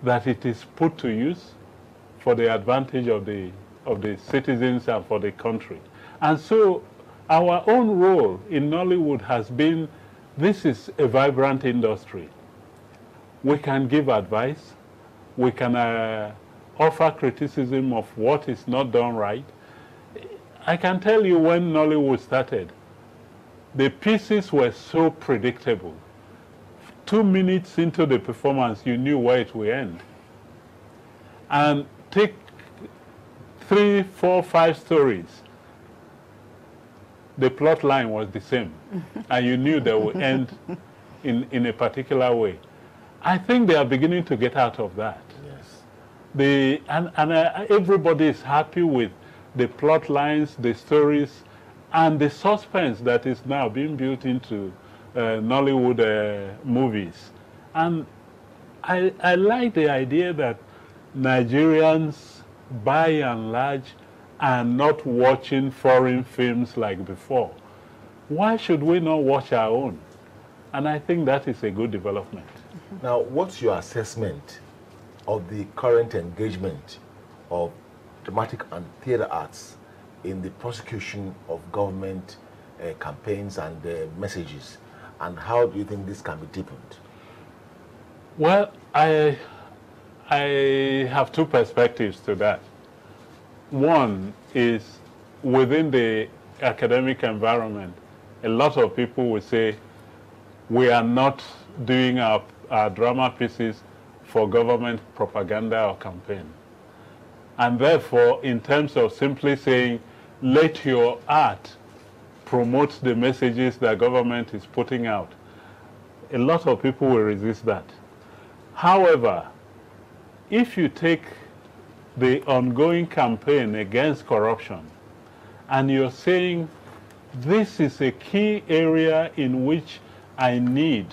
that it is put to use for the advantage of the citizens and for the country. And so our own role in Nollywood has been, this is a vibrant industry. We can give advice, we can offer criticism of what is not done right. I can tell you when Nollywood started, the pieces were so predictable. 2 minutes into the performance, you knew where it would end. And take 3, 4, 5 stories, the plot line was the same. And you knew they would end in a particular way. I think they are beginning to get out of that. Yes. Everybody is happy with the plot lines, the stories, and the suspense that is now being built into Nollywood movies. And I like the idea that Nigerians, by and large, are not watching foreign films like before. Why should we not watch our own? And I think that is a good development. Now, what's your assessment of the current engagement of dramatic and theatre arts in the prosecution of government campaigns and messages? And how do you think this can be deepened? Well, I have two perspectives to that. One is within the academic environment, a lot of people will say we are not doing our drama pieces for government propaganda or campaign. And therefore, in terms of simply saying, let your art promote the messages that government is putting out, a lot of people will resist that. However, if you take the ongoing campaign against corruption and you're saying this is a key area in which I need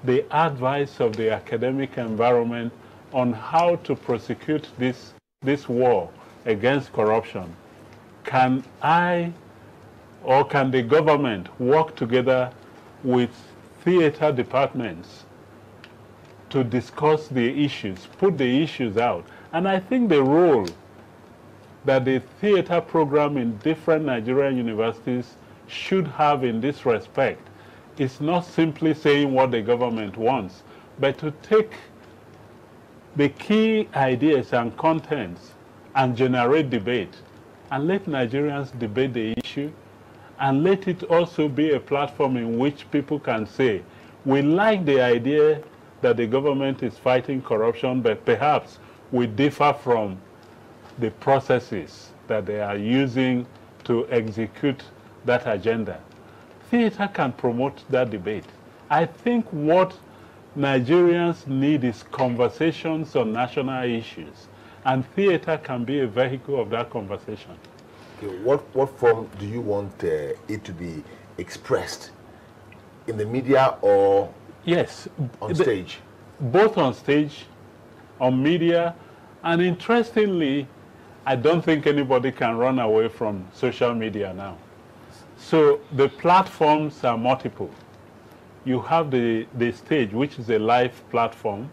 the advice of the academic environment on how to prosecute this war against corruption, can I or can the government work together with theater departments to discuss the issues, put the issues out? And I think the role that the theater program in different Nigerian universities should have in this respect is not simply saying what the government wants, but to take the key ideas and contents and generate debate and let Nigerians debate the issue, and let it also be a platform in which people can say, we like the idea that the government is fighting corruption, but perhaps we differ from the processes that they are using to execute that agenda. Theater can promote that debate. I think what Nigerians need is conversations on national issues, and theater can be a vehicle of that conversation. Okay, what form do you want it to be expressed? In the media or on stage? Both on stage, on media, and interestingly, I don't think anybody can run away from social media now. So the platforms are multiple. You have the stage, which is a live platform.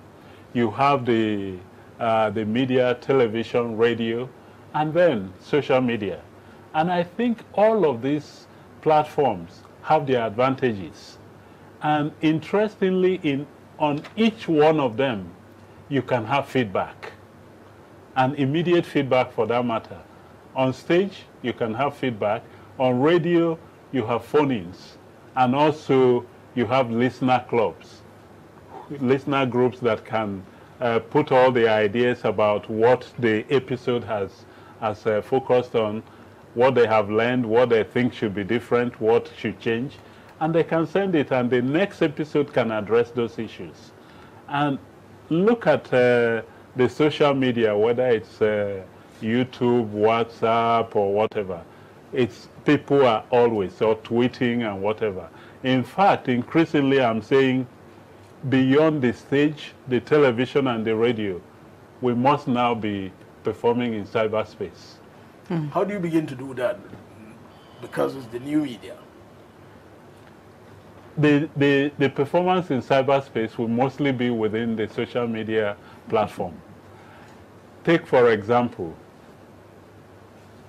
You have the media, television, radio, and then social media. And I think all of these platforms have their advantages. And interestingly, on each one of them, you can have feedback, and immediate feedback for that matter. On stage, you can have feedback. On radio, you have phone-ins. And also, you have listener clubs, listener groups that can put all the ideas about what the episode has focused on, what they have learned, what they think should be different, what should change. And they can send it, and the next episode can address those issues. And look at the social media, whether it's YouTube, WhatsApp, or whatever. It's people are always or tweeting and whatever. In fact, increasingly, I'm saying beyond the stage, the television, and the radio, we must now be performing in cyberspace. How do you begin to do that? Because it's the new media. The performance in cyberspace will mostly be within the social media platform. Take, for example,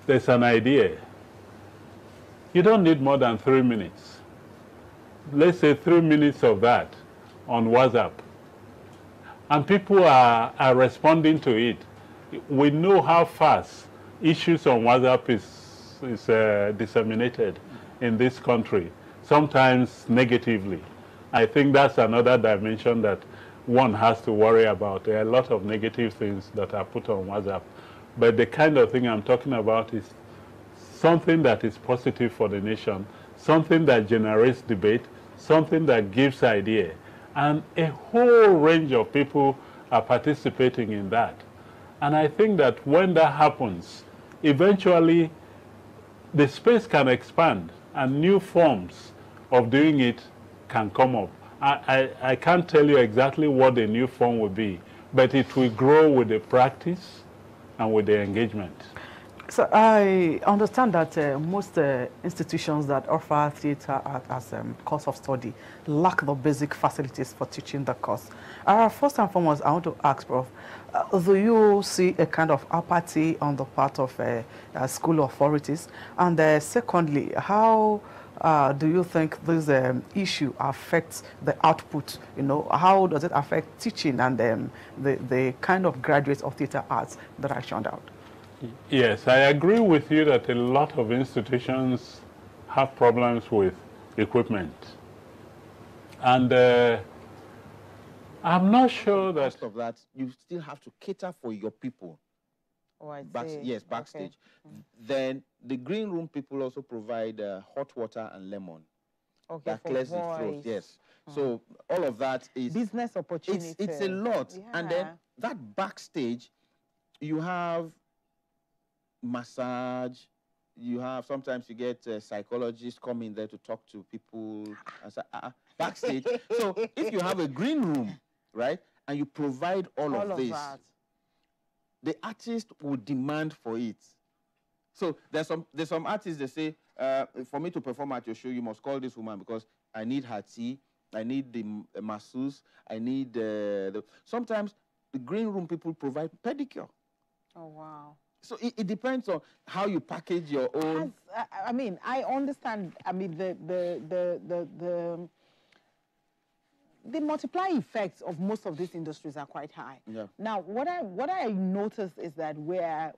there's an idea. You don't need more than 3 minutes. Let's say 3 minutes of that on WhatsApp. And people are responding to it. We know how fast issues on WhatsApp is disseminated in this country, sometimes negatively. I think that's another dimension that one has to worry about. There are a lot of negative things that are put on WhatsApp. But the kind of thing I'm talking about is something that is positive for the nation, something that generates debate, something that gives idea. And a whole range of people are participating in that. And I think that when that happens, eventually the space can expand and new forms of doing it can come up. I can't tell you exactly what the new form will be, but it will grow with the practice and with the engagement. So I understand that most institutions that offer theatre as a course of study lack the basic facilities for teaching the course. First and foremost, I want to ask, Prof, do you see a kind of apathy on the part of school authorities? And secondly, how do you think this issue affects the output? You know, how does it affect teaching and the kind of graduates of theatre arts that are churned out? Yes, I agree with you that a lot of institutions have problems with equipment. And I'm not sure that... Most of that, you still have to cater for your people. Oh, I see. Yes, backstage. Okay. Then the green room people also provide hot water and lemon. Okay, that clears the throat. Yes. So all of that is... business opportunity. It's a lot. Yeah. And then that backstage, you have massage, you have, sometimes you get psychologists come in there to talk to people and say, backstage. So if you have a green room, right, and you provide all of this, the artist will demand for it. So there's some artists that say, for me to perform at your show, you must call this woman because I need her tea, I need the masseuse, I need sometimes the green room people provide pedicure. Oh, wow. So it depends on how you package your own. I mean, I understand. I mean, the multiplying effects of most of these industries are quite high. Yeah. Now, what I noticed is that we're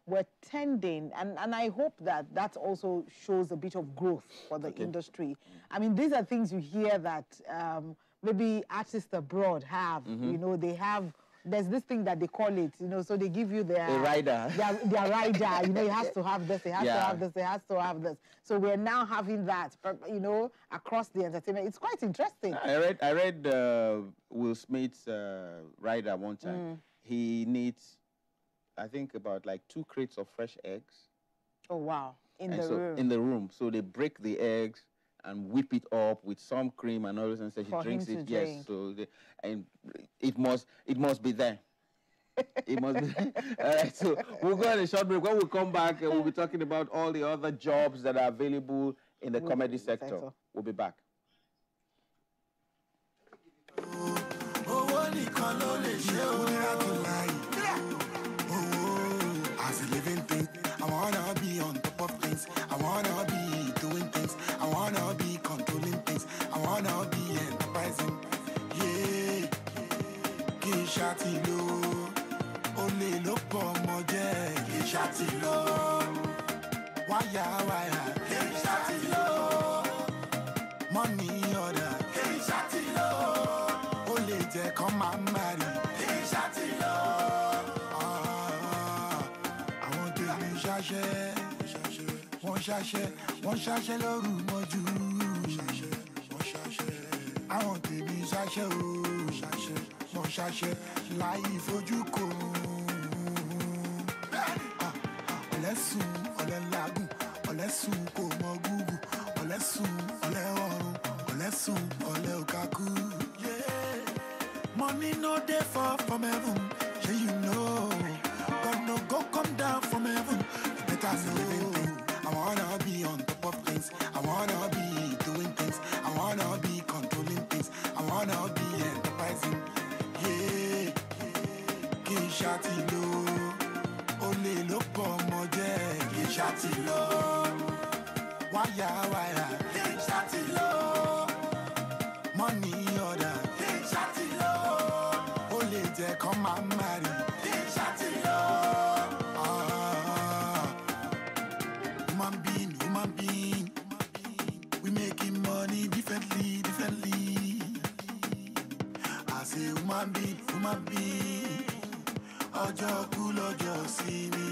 tending, and I hope that also shows a bit of growth for the industry. I mean, these are things you hear that maybe artists abroad have. You know, they have. There's this thing that they call it, you know, so they give you their rider. Their rider, you know, it has to have this, it has to have this, it has to have this. So we're now having that, you know, across the entertainment. It's quite interesting. I read Will Smith's rider one time. He needs, I think, about like 2 crates of fresh eggs. Oh, wow. In the room. In the room. So they break the eggs and whip it up with some cream and all this, and so he drinks it. Yes, so and it must be there. It must be there. All right, so we'll go on a short break. When we come back, we'll be talking about all the other jobs that are available in the comedy sector. We'll be back. As a living thing, I wanna be on top of things. I wanna be doing things. I wanna be controlling things. I wanna be enterprising. Yeah, Kishatilo, Ole Lopo Moje, Kishatilo, Waya, Kishatilo, money order, Kishatilo, Ole Te come and marry, Kishatilo. One sachet, l'oru moju. I want to be sachet, one sachet, life ojuko. Olesu, ole lagu, olesu ko mogugu, olesu, ole oru, olesu, ole okaku. Yeah, money no dey fall from heaven, so you know. God no go come down from heaven. Better say living thing. I wanna be on top of things. I wanna be doing things. I wanna be controlling things. I wanna be enterprising. Yeah, Kishatilo, Ole Lopo Moje, Kishatilo, Waya, Kishatilo, money order, Kishatilo, Ole Te come and marry, Kishatilo. Human being, we making money differently. I say human being, Ojo cool, Ojo see me.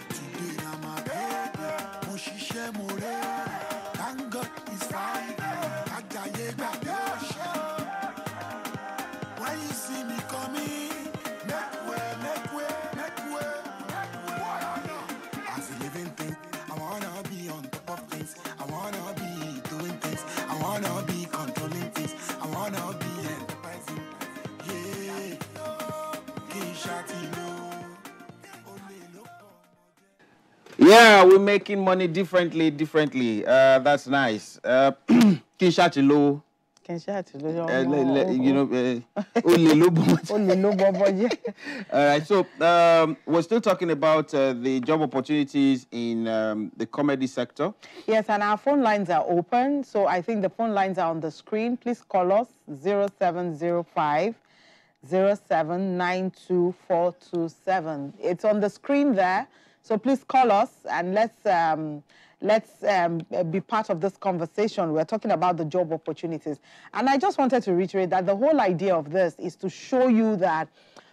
Today I'm a baby, Moshishe More. Thank God it's Friday. When you see me coming, make way. As a living thing, I wanna be on top of things. I wanna be doing things. I wanna be controlling things. I wanna be enterprising. Yeah, Yeah, we're making money differently. That's nice. Kishatilo. You know, all right, so we're still talking about the job opportunities in the comedy sector. Yes, and our phone lines are open. So I think the phone lines are on the screen. Please call us 0705 0792427. It's on the screen there. So please call us and let's be part of this conversation. We're talking about the job opportunities. And I just wanted to reiterate that the whole idea of this is to show you that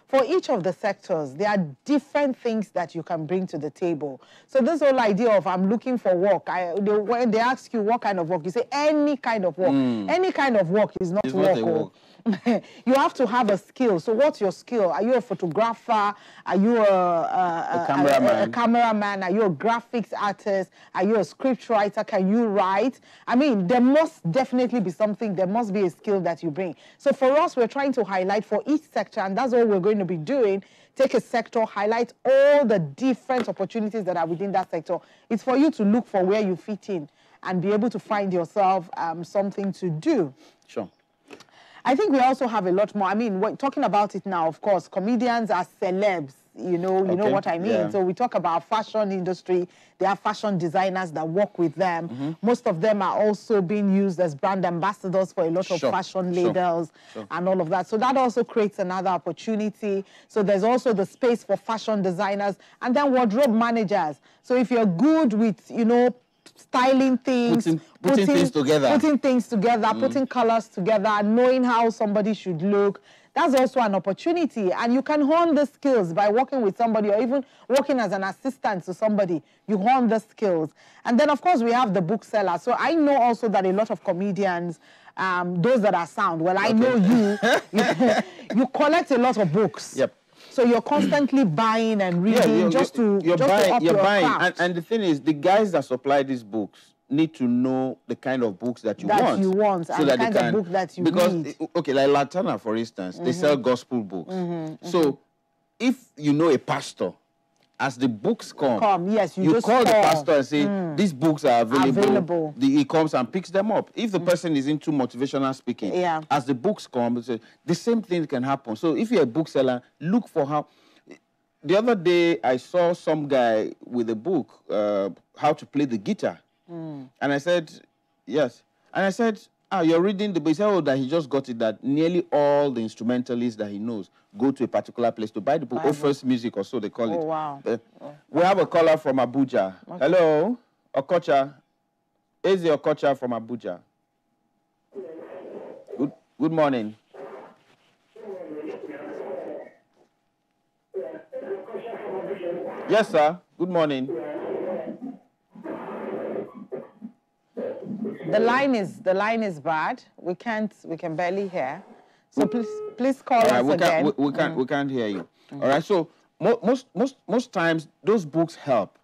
for each of the sectors, there are different things that you can bring to the table. So this whole idea of I'm looking for work, when they ask you what kind of work, you say any kind of work. Any kind of work is not work. You have to have a skill. So what's your skill? Are you a photographer? Are you a cameraman? Are you a graphics artist? Are you a script writer? Can you write? I mean, there must definitely be something. There must be a skill that you bring. So for us, we're trying to highlight for each sector, and that's what we're going to be doing. Take a sector, highlight all the different opportunities that are within that sector. It's for you to look for where you fit in and be able to find yourself something to do. Sure. I think we also have a lot more. I mean, we're talking about it now, of course. Comedians are celebs, you know what I mean? Yeah. So we talk about fashion industry. There are fashion designers that work with them. Most of them are also being used as brand ambassadors for a lot of fashion labels and all of that. So that also creates another opportunity. So there's also the space for fashion designers and then wardrobe managers. So if you're good with, styling things, putting things together, putting colors together, knowing how somebody should look. That's also an opportunity. And you can hone the skills by working with somebody or even working as an assistant to somebody. You hone the skills. And then, of course, we have the bookseller. So I know also that a lot of comedians, those that are sound, well, I know you collect a lot of books. Yep. So you're constantly buying and reading just to up your craft. And the thing is, the guys that supply these books need to know the kind of books that you want. So and the kind of book that you need. Okay, like Latana, for instance, they sell gospel books. So if you know a pastor as the books come, yes, you just call the pastor and say, these books are available. He comes and picks them up. If the person is into motivational speaking, as the books come, the same thing can happen. So if you're a bookseller, look for how... The other day, I saw some guy with a book, how to play the guitar. And I said, yes. And I said, you're reading the book. He said, oh, that he just got it, that nearly all the instrumentalists that he knows go to a particular place to buy the book. First Music or so they call it. Oh, wow. We have a caller from Abuja. Okay. Hello, Okocha. Eze Okocha from Abuja. Good morning. Yes, sir. Good morning. The line is bad. We can barely hear. So please call us again. We can't hear you. All right. So most times those books help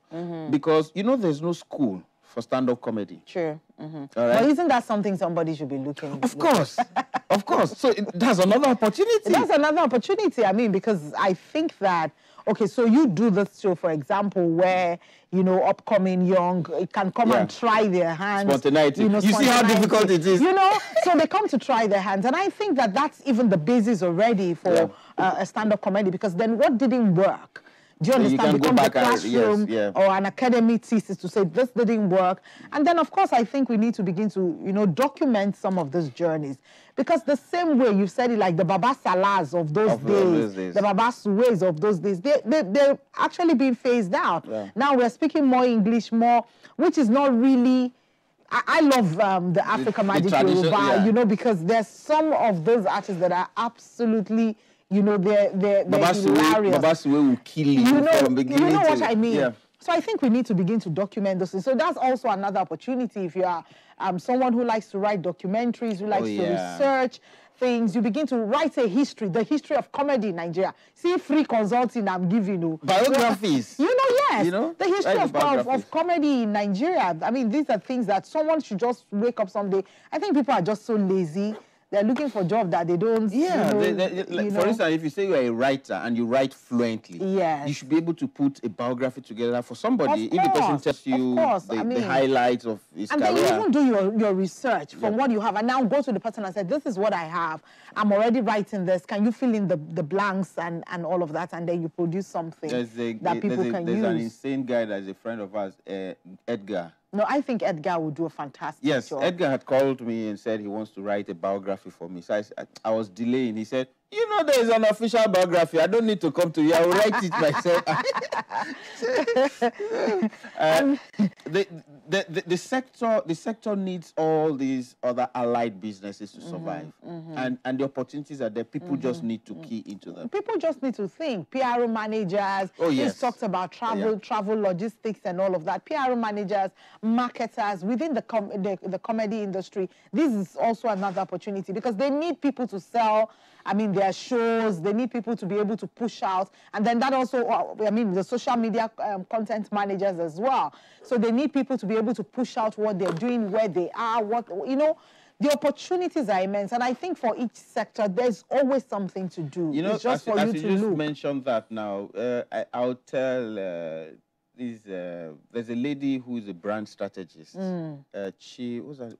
because there's no school for stand-up comedy. True. All right. But isn't that something somebody should be looking? Of course. Of course. So that's another opportunity. That's another opportunity. I mean, because I think that, okay, so you do this show, for example, where, upcoming young can come and try their hands. Spontaneity. You see how difficult it is. So they come to try their hands. And I think that that's even the basis already for a stand-up comedy, because then what didn't work? Do you understand? Become the classroom or an academic thesis to say this didn't work. And then, of course, I think we need to begin to, document some of these journeys. Because the same way you said it, like the Baba Salahs of those days, the Baba Suways of those days, they're actually being phased out. Yeah. Now we're speaking more English, which is not really... I love the Africa Magic Yoruba, because there's some of those artists that are absolutely... they're hilarious. Baba Suwe will kill you from beginning to... You know what I mean? Yeah. So I think we need to begin to document those things. So that's also another opportunity. If you are someone who likes to write documentaries, who likes to research things, you begin to write the history of comedy in Nigeria. See, free consulting I'm giving you. Biographies. Yes. The history of comedy in Nigeria. I mean, these are things that someone should just wake up someday. I think people are just so lazy. They're looking for jobs that they don't. Yeah. For instance, if you say you're a writer and you write fluently, you should be able to put a biography together for somebody. If the person tells you the highlights of his career. And then you even do your research from what you have, and now go to the person and say, this is what I have. I'm already writing this. Can you fill in the blanks and all of that? And then you produce something that people can use. There's an insane guy that's a friend of ours, Edgar. No, I think Edgar would do a fantastic job. Edgar had called me and said he wants to write a biography for me. So I was delaying. He said, there is an official biography. I don't need to come to you. I will write it myself. The sector needs all these other allied businesses to survive. And the opportunities are there. People just need to key into them. People just need to think. PRO managers. He's talked about travel logistics and all of that. PRO managers, marketers within the comedy industry. This is also another opportunity because they need people to sell. I mean, their shows, they need people to be able to push out. And then that also, the social media content managers as well. So they need people to be able to push out what they're doing, where they are, the opportunities are immense. And I think for each sector, there's always something to do. It's just for you to just look. Mentioned that now, I'll tell, there's a lady who is a brand strategist. Chizo.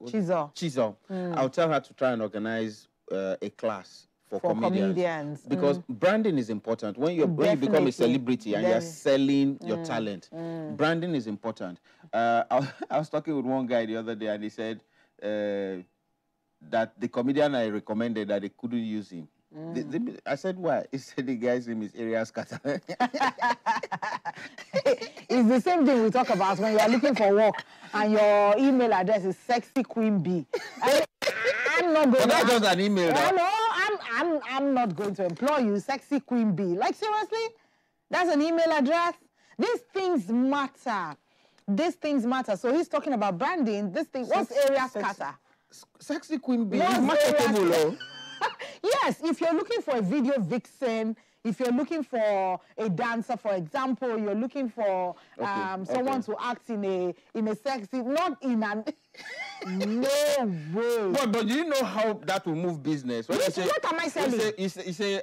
I'll tell her to try and organize a class for comedians. Because branding is important. When you become a celebrity and you're selling your talent, branding is important. I was talking with one guy the other day and he said that the comedian I recommended, that they couldn't use him. I said, why? He said the guy's name is Arias Kata. It's the same thing we talk about when you are looking for work and your email address is Sexy Queen B. I'm not going that's just an email. I'm not going to employ you, Sexy Queen B. Like, seriously? That's an email address? These things matter. So he's talking about branding. What's Arias Kata? Sexy Queen B is marketable. Yes, if you're looking for a video vixen, if you're looking for a dancer, for example, you're looking for someone to act in a sexy, not in an... No way. But do you know how that will move business? When What am I selling? You say,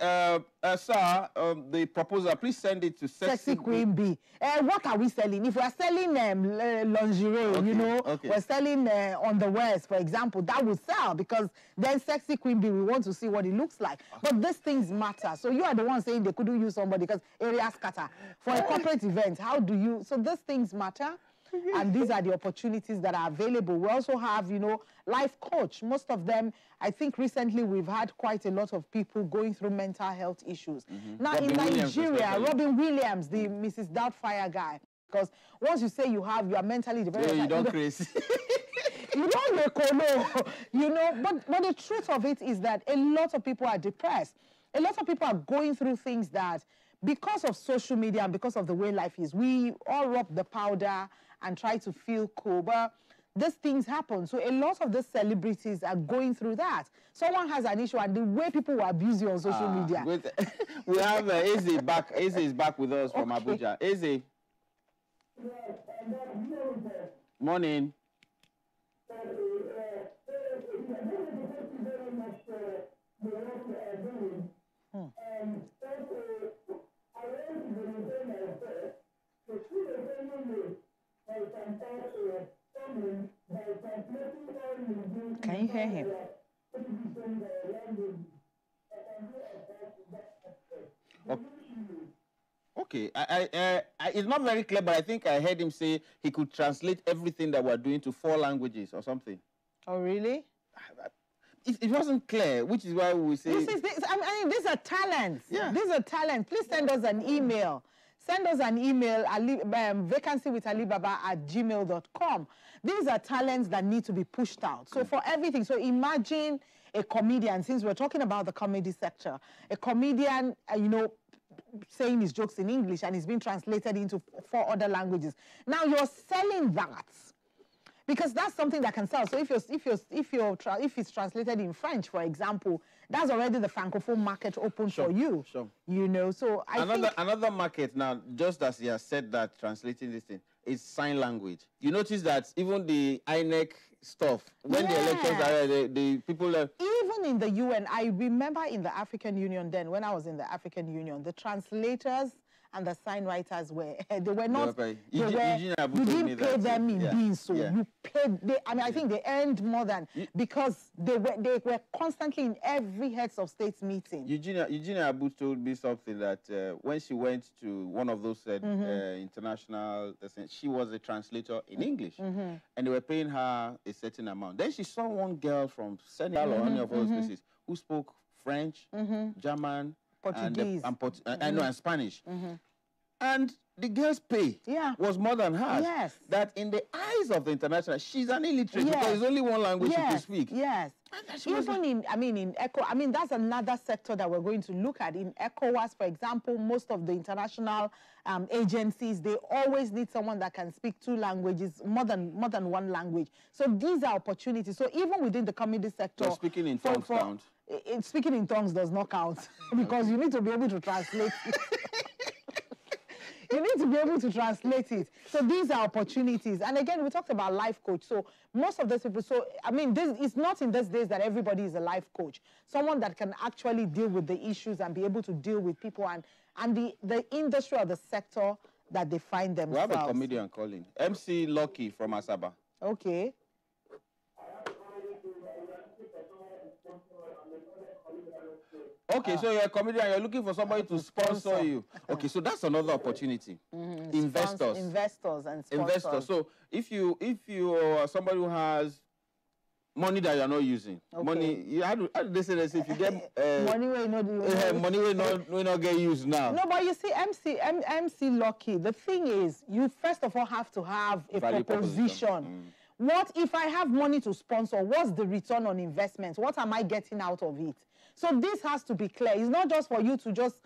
sir, the proposal, please send it to Sexy Queen B. What are we selling? If we are selling lingerie, you know, we're selling on the West, for example, that would sell because then Sexy Queen B, we want to see what it looks like. But these things matter. So you are the one saying they couldn't use somebody because area scatter. For a corporate event, how do you... So these things matter. And these are the opportunities that are available. We also have, you know, life coach. Most of them, I think recently we've had quite a lot of people going through mental health issues. Now in Nigeria, Robin Williams, the Mrs. Doubtfire guy, because once you say you are mentally developed, you don't crazy. You don't know, you know, but the truth of it is that a lot of people are depressed. A lot of people are going through things that, because of social media and because of the way life is, we all rub the powder and try to feel cool, but these things happen. So a lot of the celebrities are going through that. Someone has an issue, and the way people will abuse you on social media. We have Eze back. Eze is back with us from Abuja. Eze. Morning. Can you hear him? Okay, it's not very clear, but I think I heard him say he could translate everything that we're doing to 4 languages or something. Oh, really? It wasn't clear, which is why we say... I mean, these are talents. Yeah. These are talents. Please send us an email. Send us an email, vacancywithalibaba@gmail.com. These are talents that need to be pushed out. So for everything, so imagine a comedian, since we're talking about the comedy sector, a comedian, you know, saying his jokes in English and it's been translated into 4 other languages. Now you're selling that. Because that's something that can sell. So if it's translated in French, for example, that's already the francophone market open for you. Sure. You know, so another market now, just as he has said that, translating this thing, is sign language. You notice that even the INEC stuff, when the elections are, the people... Even in the UN, I remember in the African Union then, when I was in the African Union, the translators and the sign writers were, they were not, you didn't pay them in beans, so you paid, I think they earned more than, because they were constantly in every heads of states meeting. Eugenia Abu told me something that when she went to one of those international, she was a translator in English, and they were paying her a certain amount. Then she saw one girl from Senegal or any of those places who spoke French, German, Portuguese, and Spanish. And the girl's pay was more than hers. Yes. That in the eyes of the international, she's an illiterate because there's only one language she can speak. Yes. Even in ECO, that's another sector that we're going to look at. In ECOWAS, for example, most of the international agencies, they always need someone that can speak 2 languages, more than 1 language. So these are opportunities. So even within the comedy sector... So speaking in tongues count? Speaking in tongues does not count because you need to be able to translate it. You need to be able to translate it. So these are opportunities. And again, we talked about life coach. So most of these people, it's not in these days that everybody is a life coach. Someone that can actually deal with the issues and be able to deal with people and the industry or the sector that they find themselves. We have a comedian calling. MC Lucky from Asaba. Okay. Okay, so you're a comedian, you're looking for somebody to sponsor you. Okay, so that's another opportunity. Investors. Investors and sponsors. Investors. So if you are somebody who has money that you're not using, money, how do they say this? If you get money will not get used now. No, but you see, MC Lucky, the thing is, you first of all have to have a proposition. What if I have money to sponsor? What's the return on investment? What am I getting out of it? So this has to be clear. It's not just for you to just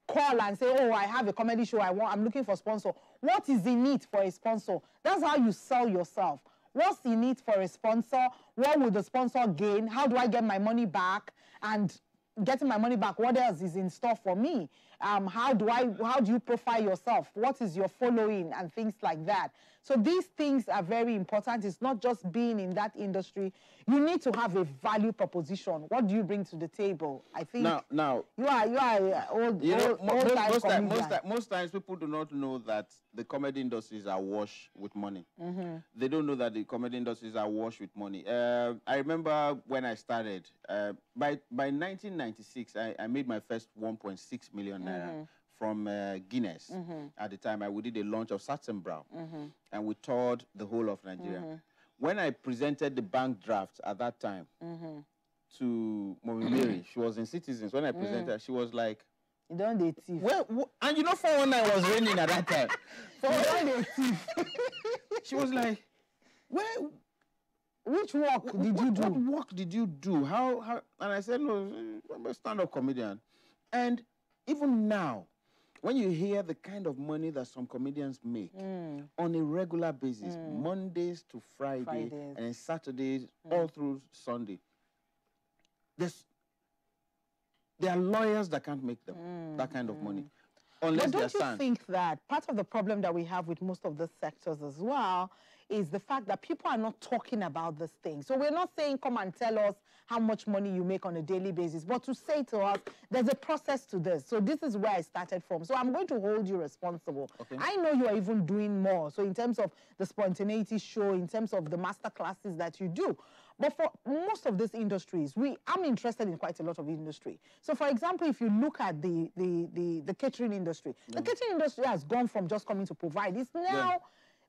call and say, oh, I have a comedy show, I'm looking for a sponsor. What is in it for a sponsor? That's how you sell yourself. What's in it for a sponsor? What will the sponsor gain? How do I get my money back? And getting my money back, what else is in store for me? How do you profile yourself? What is your following and things like that? So these things are very important. It's not just being in that industry. You need to have a value proposition. What do you bring to the table? I think now you are old. You know, old most times people do not know that the comedy industries are awash with money. They don't know that the comedy industries are awash with money. I remember when I started. By 1996, I made my first 1.6 million naira from Guinness. At the time, we did a launch of Satzenbrau, and we toured the whole of Nigeria. When I presented the bank draft at that time to Mommy Mary, she was in Citizens. When I presented, she was like, "You don't date thief." Well, and you know, 419 was raining at that time. You don't date thief. She was like, which work did you do? What work did you do? How? And I said, no, I'm a stand-up comedian. And even now, when you hear the kind of money that some comedians make on a regular basis, Mondays to Fridays, and then Saturdays, all through Sunday, there are lawyers that can't make them that kind of money. Unless but don't you think that part of the problem that we have with most of the sectors as well is the fact that people are not talking about this thing? So we're not saying, come and tell us how much money you make on a daily basis, but to say to us, there's a process to this. So this is where I started from. So I'm going to hold you responsible. Okay. I know you are even doing more. So in terms of the spontaneity show, in terms of the master classes that you do. But for most of these industries, I'm interested in quite a lot of industry. So for example, if you look at the catering industry, the catering industry has gone from just coming to provide. It's now...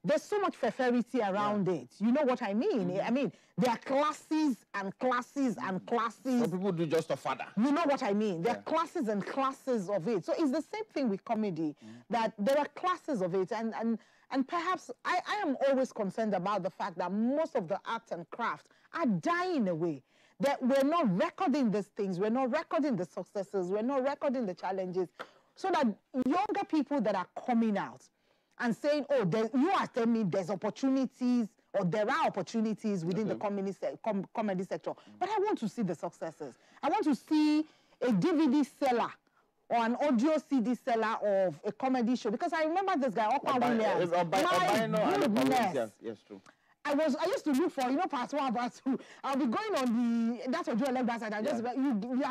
There's so much ferocity around it. You know what I mean? I mean, there are classes and classes and classes. Some people do just a father. You know what I mean? There are classes and classes of it. So it's the same thing with comedy, that there are classes of it. And perhaps I am always concerned about the fact that most of the art and craft are dying away. That we're not recording these things. We're not recording the successes. We're not recording the challenges. So that younger people that are coming out and saying, oh, you are telling me there's opportunities, or there are opportunities within the comedy sector. But I want to see the successes. I want to see a DVD seller or an audio CD seller of a comedy show. Because I remember this guy, Okwa Williams. Yes, true. I used to look for, you know, part 1, part 2. I'll be going on that audio left that side. Have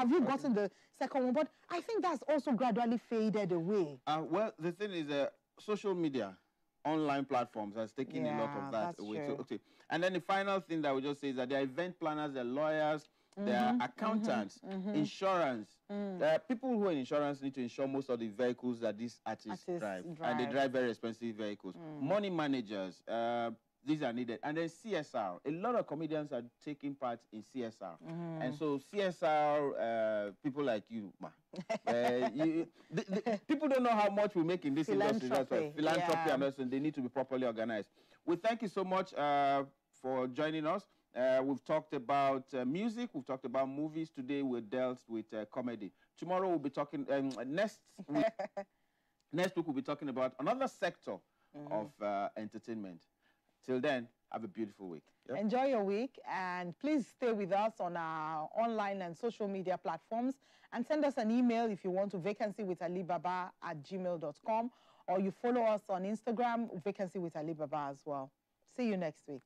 you gotten the second one? But I think that's also gradually faded away. Well, the thing is, social media, online platforms has taken a lot of that away. So, okay. And then the final thing that we just say is that there are event planners, there are lawyers, there are accountants, insurance. There are people who are in insurance need to insure most of the vehicles that these artists drive. And they drive very expensive vehicles. Money managers, these are needed. And then CSR. A lot of comedians are taking part in CSR. And so CSR, people like you, people don't know how much we make in this industry. That's why philanthropy and also they need to be properly organized. We thank you so much for joining us. We've talked about music. We've talked about movies. Today we dealt with comedy. Tomorrow we'll be talking, next week we'll be talking about another sector of entertainment. Till then, have a beautiful week. Yep. Enjoy your week, and please stay with us on our online and social media platforms, and send us an email if you want to vacancywithalibaba@gmail.com, or you follow us on Instagram, vacancywithalibaba as well. See you next week.